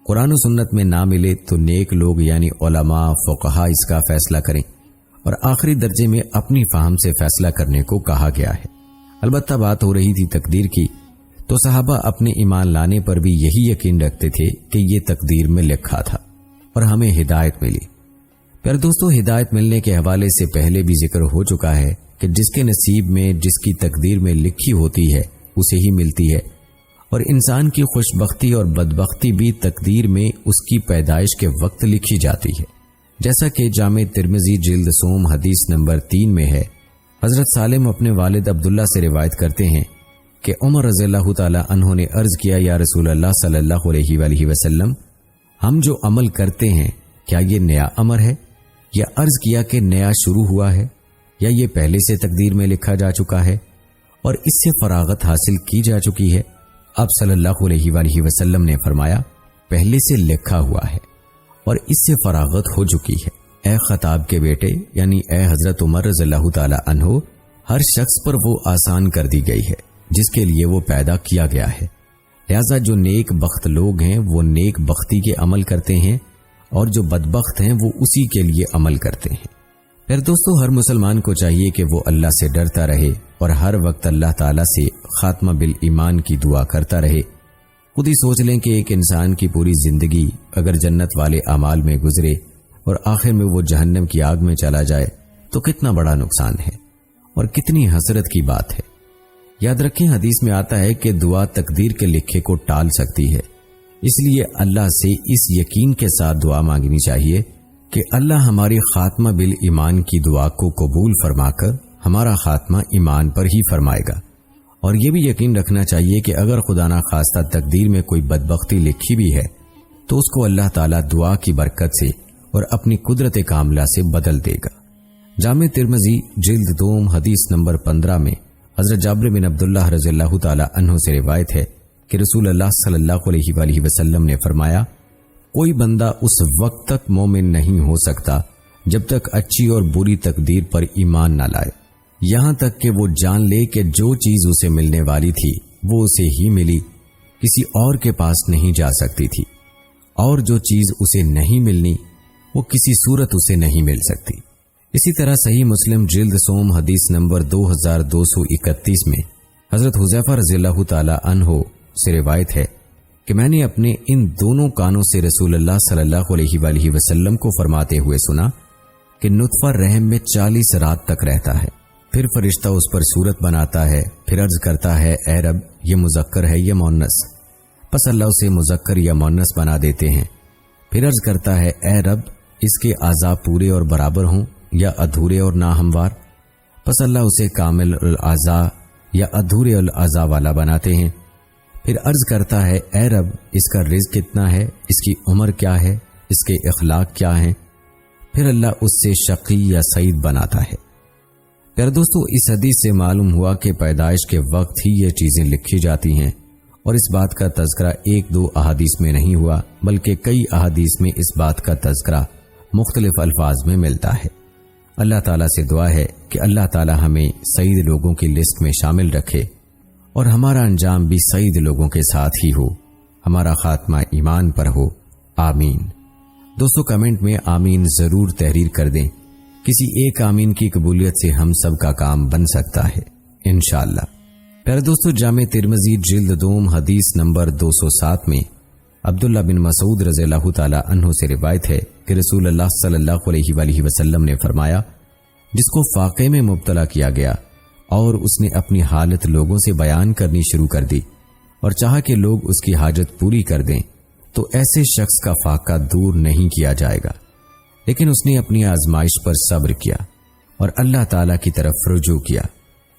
قرآن و سنت میں نہ ملے تو نیک لوگ یعنی علماء فقہا اس کا فیصلہ کریں، اور آخری درجے میں اپنی فہم سے فیصلہ کرنے کو کہا گیا ہے۔ البتہ بات ہو رہی تھی تقدیر کی، تو صحابہ اپنے ایمان لانے پر بھی یہی یقین رکھتے تھے کہ یہ تقدیر میں لکھا تھا اور ہمیں ہدایت ملی۔ پھر دوستو، ہدایت ملنے کے حوالے سے پہلے بھی ذکر ہو چکا ہے کہ جس کے نصیب میں جس کی تقدیر میں لکھی ہوتی ہے اسے ہی ملتی ہے، اور انسان کی خوش بختی اور بدبختی بھی تقدیر میں اس کی پیدائش کے وقت لکھی جاتی ہے، جیسا کہ جامع ترمذی جلد سوم حدیث نمبر 3 میں ہے۔ حضرت سالم اپنے والد عبداللہ سے روایت کرتے ہیں کہ عمر رضی اللہ تعالی عنہ نے عرض کیا، یا رسول اللہ صلی اللہ علیہ وآلہ وسلم، ہم جو عمل کرتے ہیں کیا یہ نیا امر ہے، یا عرض کیا کہ نیا شروع ہوا ہے، یا یہ پہلے سے تقدیر میں لکھا جا چکا ہے اور اس سے فراغت حاصل کی جا چکی ہے؟ آپ صلی اللہ علیہ وآلہ وسلم نے فرمایا، پہلے سے لکھا ہوا ہے اور اس سے فراغت ہو چکی ہے۔ اے خطاب کے بیٹے، یعنی اے حضرت عمر رضی اللہ تعالی عنہ، ہر شخص پر وہ آسان کر دی گئی ہے جس کے لیے وہ پیدا کیا گیا ہے، لہذا جو نیک بخت لوگ ہیں وہ نیک بختی کے عمل کرتے ہیں، اور جو بدبخت ہیں وہ اسی کے لیے عمل کرتے ہیں۔ پھر دوستو، ہر مسلمان کو چاہیے کہ وہ اللہ سے ڈرتا رہے اور ہر وقت اللہ تعالیٰ سے خاتمہ بالایمان کی دعا کرتا رہے۔ خود ہی سوچ لیں کہ ایک انسان کی پوری زندگی اگر جنت والے اعمال میں گزرے اور آخر میں وہ جہنم کی آگ میں چلا جائے تو کتنا بڑا نقصان ہے اور کتنی حسرت کی بات ہے۔ یاد رکھیں، حدیث میں آتا ہے کہ دعا تقدیر کے لکھے کو ٹال سکتی ہے، اس لیے اللہ سے اس یقین کے ساتھ دعا مانگنی چاہیے کہ اللہ ہماری خاتمہ بالایمان کی دعا کو قبول فرما کر ہمارا خاتمہ ایمان پر ہی فرمائے گا، اور یہ بھی یقین رکھنا چاہیے کہ اگر خدا نہ خواستہ تقدیر میں کوئی بدبختی لکھی بھی ہے تو اس کو اللہ تعالیٰ دعا کی برکت سے اور اپنی قدرت کاملہ سے بدل دے گا۔ جامع ترمذی جلد 2 حدیث نمبر 15 میں حضرت جابر بن عبداللہ رضی اللہ تعالی عنہ سے روایت ہے کہ رسول اللہ صلی اللہ علیہ وآلہ وسلم نے فرمایا، کوئی بندہ اس وقت تک مومن نہیں ہو سکتا جب تک اچھی اور بری تقدیر پر ایمان نہ لائے، یہاں تک کہ وہ جان لے کہ جو چیز اسے ملنے والی تھی وہ اسے ہی ملی، کسی اور کے پاس نہیں جا سکتی تھی، اور جو چیز اسے نہیں ملنی وہ کسی صورت اسے نہیں مل سکتی۔ اسی طرح صحیح مسلم جلد سوم حدیث نمبر 2231 میں حضرت حذیفہ رضی اللہ تعالی عنہ سے روایت ہے کہ میں نے اپنے ان دونوں کانوں سے رسول اللہ صلی اللہ علیہ وآلہ وسلم کو فرماتے ہوئے سنا کہ نطفہ رحم میں 40 رات تک رہتا ہے، پھر فرشتہ اس پر صورت بناتا ہے، پھر عرض کرتا ہے، اے رب، یہ مذکر ہے یا مؤنث؟ پس اللہ اسے مذکر یا مؤنث بنا دیتے ہیں، پھر عرض کرتا ہے، اے رب، اس کے اعضاء پورے اور برابر ہوں یا ادھورے اور ناہموار؟ پس اللہ اسے کامل الاعضاء یا ادھورے الاعضاء والا بناتے ہیں۔ پھر عرض کرتا ہے اے رب اس کا رزق کتنا ہے، اس کی عمر کیا ہے، اس کے اخلاق کیا ہیں؟ پھر اللہ اس سے شقی یا سعید بناتا ہے۔ پیارے دوستو، اس حدیث سے معلوم ہوا کہ پیدائش کے وقت ہی یہ چیزیں لکھی جاتی ہیں، اور اس بات کا تذکرہ ایک دو احادیث میں نہیں ہوا بلکہ کئی احادیث میں اس بات کا تذکرہ مختلف الفاظ میں ملتا ہے۔ اللہ تعالیٰ سے دعا ہے کہ اللہ تعالیٰ ہمیں سعید لوگوں کی لسٹ میں شامل رکھے اور ہمارا انجام بھی سعید لوگوں کے ساتھ ہی ہو، ہمارا خاتمہ ایمان پر ہو، آمین۔ دوستو کمنٹ میں آمین ضرور تحریر کر دیں، کسی ایک آمین کی قبولیت سے ہم سب کا کام بن سکتا ہے انشاءاللہ۔ پیارے دوستو، جامع ترمذی جلد دوم حدیث نمبر 207 میں عبداللہ بن مسعود رضی اللہ تعالی عنہ سے روایت ہے کہ رسول اللہ صلی اللہ علیہ وآلہ وسلم نے فرمایا، جس کو فاقے میں مبتلا کیا گیا اور اس نے اپنی حالت لوگوں سے بیان کرنی شروع کر دی اور چاہا کہ لوگ اس کی حاجت پوری کر دیں، تو ایسے شخص کا فاقہ دور نہیں کیا جائے گا، لیکن اس نے اپنی آزمائش پر صبر کیا اور اللہ تعالیٰ کی طرف رجوع کیا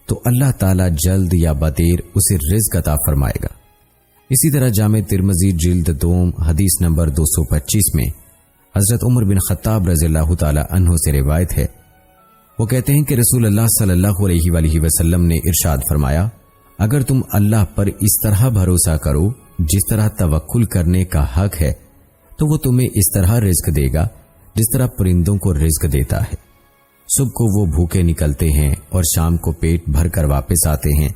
تو اللہ تعالیٰ جلد یا بدیر اسے رزق عطا فرمائے گا۔ اسی طرح جامع ترمذی جلد دوم حدیث نمبر 225 میں حضرت عمر بن خطاب رضی اللہ تعالی عنہ سے روایت ہے، وہ کہتے ہیں کہ رسول اللہ صلی اللہ علیہ وآلہ وسلم نے ارشاد فرمایا، اگر تم اللہ پر اس طرح بھروسہ کرو جس طرح توکل کرنے کا حق ہے، تو وہ تمہیں اس طرح رزق دے گا جس طرح پرندوں کو رزق دیتا ہے۔ صبح کو وہ بھوکے نکلتے ہیں اور شام کو پیٹ بھر کر واپس آتے ہیں۔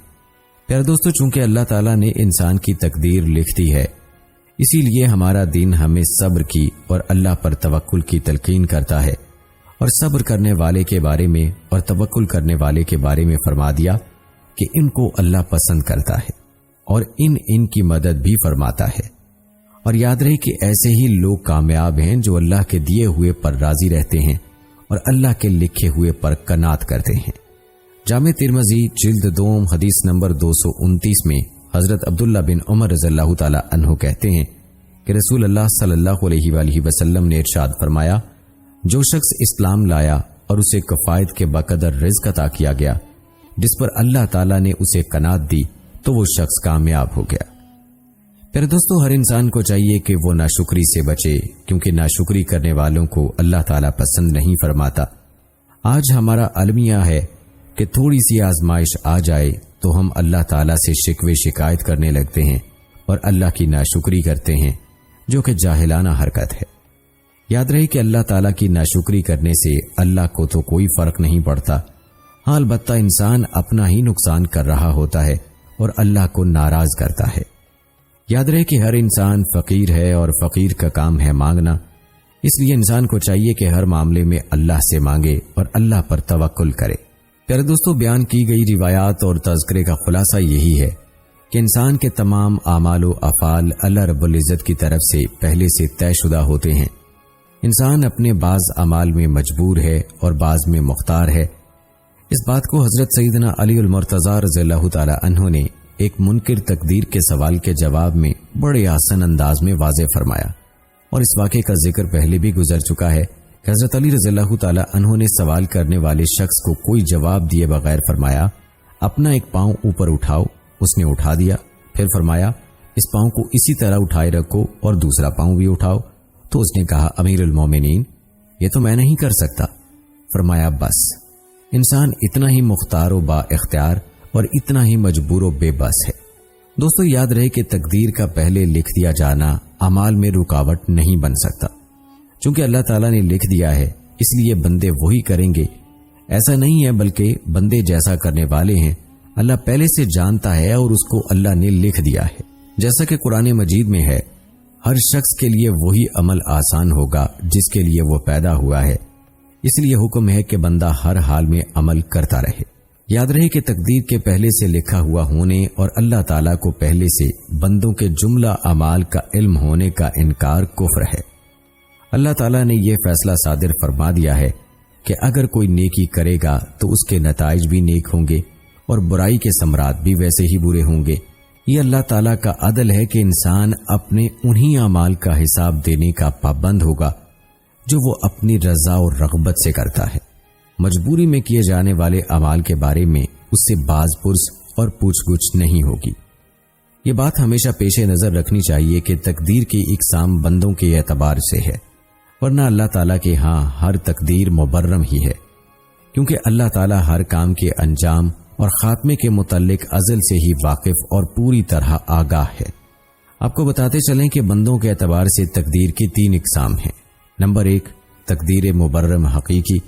پیارے دوستو، چونکہ اللہ تعالیٰ نے انسان کی تقدیر لکھ دی ہے، اسی لیے ہمارا دین ہمیں صبر کی اور اللہ پر توکل کی تلقین کرتا ہے، اور صبر کرنے والے کے بارے میں اور توکل کرنے والے کے بارے میں فرما دیا کہ ان کو اللہ پسند کرتا ہے اور ان کی مدد بھی فرماتا ہے۔ اور یاد رہے کہ ایسے ہی لوگ کامیاب ہیں جو اللہ کے دیے ہوئے پر راضی رہتے ہیں اور اللہ کے لکھے ہوئے پر قناعت کرتے ہیں۔ جامع ترمذی جلد دوم حدیث نمبر 229 میں حضرت عبداللہ بن عمر رضی اللہ تعالی عنہ کہتے ہیں کہ رسول اللہ صلی اللہ علیہ وآلہ وسلم نے ارشاد فرمایا، جو شخص اسلام لایا اور اسے کفایت کے بقدر رزق عطا کیا گیا جس پر اللہ تعالیٰ نے اسے قناعت دی، تو وہ شخص کامیاب ہو گیا۔ پھر دوستو، ہر انسان کو چاہیے کہ وہ ناشکری سے بچے، کیونکہ ناشکری کرنے والوں کو اللہ تعالیٰ پسند نہیں فرماتا۔ آج ہمارا المیہ ہے کہ تھوڑی سی آزمائش آ جائے تو ہم اللہ تعالیٰ سے شکوے شکایت کرنے لگتے ہیں اور اللہ کی ناشکری کرتے ہیں، جو کہ جاہلانہ حرکت ہے۔ یاد رہے کہ اللہ تعالیٰ کی ناشکری کرنے سے اللہ کو تو کوئی فرق نہیں پڑتا، ہاں البتہ انسان اپنا ہی نقصان کر رہا ہوتا ہے اور اللہ کو ناراض کرتا ہے۔ یاد رہے کہ ہر انسان فقیر ہے اور فقیر کا کام ہے مانگنا، اس لیے انسان کو چاہیے کہ ہر معاملے میں اللہ سے مانگے اور اللہ پر توکل کرے۔ پیارے دوستو، بیان کی گئی روایات اور تذکرے کا خلاصہ یہی ہے کہ انسان کے تمام اعمال و افعال اللہ رب العزت کی طرف سے پہلے سے طے شدہ ہوتے ہیں۔ انسان اپنے بعض اعمال میں مجبور ہے اور بعض میں مختار ہے۔ اس بات کو حضرت سیدنا علی المرتضی رضی اللہ تعالی عنہ نے ایک منکر تقدیر کے سوال کے جواب میں بڑے آسان انداز میں واضح فرمایا، اور اس واقعے کا ذکر پہلے بھی گزر چکا ہے کہ حضرت علی رضی اللہ تعالی عنہ نے سوال کرنے والے شخص کو کوئی جواب دیے بغیر فرمایا، اپنا ایک پاؤں اوپر اٹھاؤ۔ اس نے اٹھا دیا، پھر فرمایا اس پاؤں کو اسی طرح اٹھائے رکھو اور دوسرا پاؤں بھی اٹھاؤ۔ تو اس نے کہا، امیر المومنین، یہ تو میں نہیں کر سکتا۔ فرمایا، بس انسان اتنا ہی مختار و با اختیار اور اتنا ہی مجبور و بے بس ہے۔ دوستو، یاد رہے کہ تقدیر کا پہلے لکھ دیا جانا اعمال میں رکاوٹ نہیں بن سکتا، چونکہ اللہ تعالیٰ نے لکھ دیا ہے، اس لیے بندے وہی کریں گے۔ ایسا نہیں ہے، بلکہ بندے جیسا کرنے والے ہیں اللہ پہلے سے جانتا ہے اور اس کو اللہ نے لکھ دیا ہے۔ جیسا کہ قرآن مجید میں ہے، ہر شخص کے لیے وہی عمل آسان ہوگا جس کے لیے وہ پیدا ہوا ہے، اس لیے حکم ہے کہ بندہ ہر حال میں عمل کرتا رہے۔ یاد رہے کہ تقدیر کے پہلے سے لکھا ہوا ہونے اور اللہ تعالیٰ کو پہلے سے بندوں کے جملہ اعمال کا علم ہونے کا انکار کفر ہے۔ اللہ تعالیٰ نے یہ فیصلہ صادر فرما دیا ہے کہ اگر کوئی نیکی کرے گا تو اس کے نتائج بھی نیک ہوں گے اور برائی کے ثمرات بھی ویسے ہی برے ہوں گے۔ یہ اللہ تعالیٰ کا عدل ہے کہ انسان اپنے انہی اعمال کا حساب دینے کا پابند ہوگا جو وہ اپنی رضا اور رغبت سے کرتا ہے۔ مجبوری میں کیے جانے والے اعمال کے بارے میں اس سے باز پرس اور پوچھ گچھ نہیں ہوگی۔ یہ بات ہمیشہ پیش نظر رکھنی چاہیے کہ تقدیر کی اقسام بندوں کے اعتبار سے ہے، ورنہ اللہ تعالیٰ کے ہاں ہر تقدیر مبرم ہی ہے، کیونکہ اللہ تعالیٰ ہر کام کے انجام اور خاتمے کے متعلق ازل سے ہی واقف اور پوری طرح آگاہ ہے۔ آپ کو بتاتے چلیں کہ بندوں کے اعتبار سے تقدیر کی 3 اقسام ہیں۔ نمبر 1، تقدیر مبرم حقیقی۔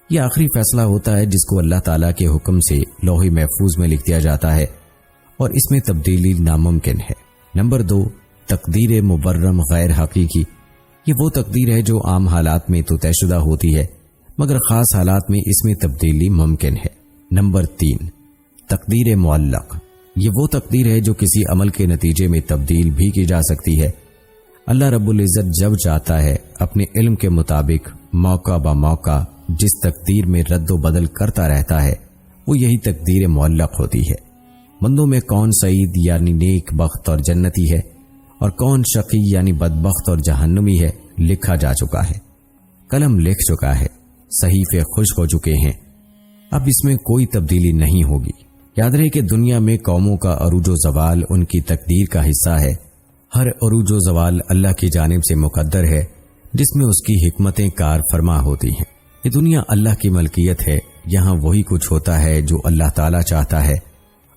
یہ آخری فیصلہ ہوتا ہے جس کو اللہ تعالیٰ کے حکم سے لوح محفوظ میں لکھ دیا جاتا ہے اور اس میں تبدیلی ناممکن ہے۔ نمبر 2، تقدیر مبرم غیر حقیقی۔ یہ وہ تقدیر ہے جو عام حالات میں تو طے شدہ ہوتی ہے، مگر خاص حالات میں اس میں تبدیلی ممکن ہے۔ نمبر 3، تقدیر معلق۔ یہ وہ تقدیر ہے جو کسی عمل کے نتیجے میں تبدیل بھی کی جا سکتی ہے۔ اللہ رب العزت جب چاہتا ہے اپنے علم کے مطابق موقع با موقع جس تقدیر میں رد و بدل کرتا رہتا ہے وہ یہی تقدیر معلق ہوتی ہے۔ بندوں میں کون سعید یعنی نیک بخت اور جنتی ہے اور کون شقی یعنی بدبخت اور جہنمی ہے لکھا جا چکا ہے، قلم لکھ چکا ہے، صحیفے خشک ہو چکے ہیں، اب اس میں کوئی تبدیلی نہیں ہوگی۔ یاد رہے کہ دنیا میں قوموں کا عروج و زوال ان کی تقدیر کا حصہ ہے۔ ہر عروج و زوال اللہ کی جانب سے مقدر ہے جس میں اس کی حکمتیں کار فرما ہوتی ہیں۔ یہ دنیا اللہ کی ملکیت ہے، یہاں وہی کچھ ہوتا ہے جو اللہ تعالیٰ چاہتا ہے،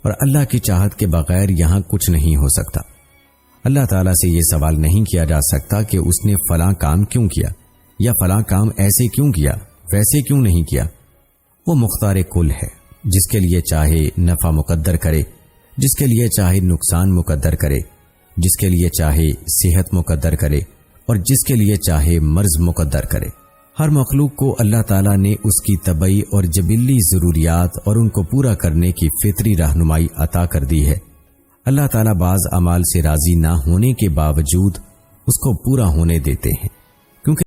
اور اللہ کی چاہت کے بغیر یہاں کچھ نہیں ہو سکتا۔ اللہ تعالیٰ سے یہ سوال نہیں کیا جا سکتا کہ اس نے فلاں کام کیوں کیا، یا فلاں کام ایسے کیوں کیا، ویسے کیوں نہیں کیا۔ وہ مختار کل ہے، جس کے لیے چاہے نفع مقدر کرے، جس کے لیے چاہے نقصان مقدر کرے، جس کے لیے چاہے صحت مقدر کرے اور جس کے لیے چاہے مرض مقدر کرے۔ ہر مخلوق کو اللہ تعالیٰ نے اس کی طبعی اور جبلی ضروریات اور ان کو پورا کرنے کی فطری رہنمائی عطا کر دی ہے۔ اللہ تعالیٰ بعض اعمال سے راضی نہ ہونے کے باوجود اس کو پورا ہونے دیتے ہیں۔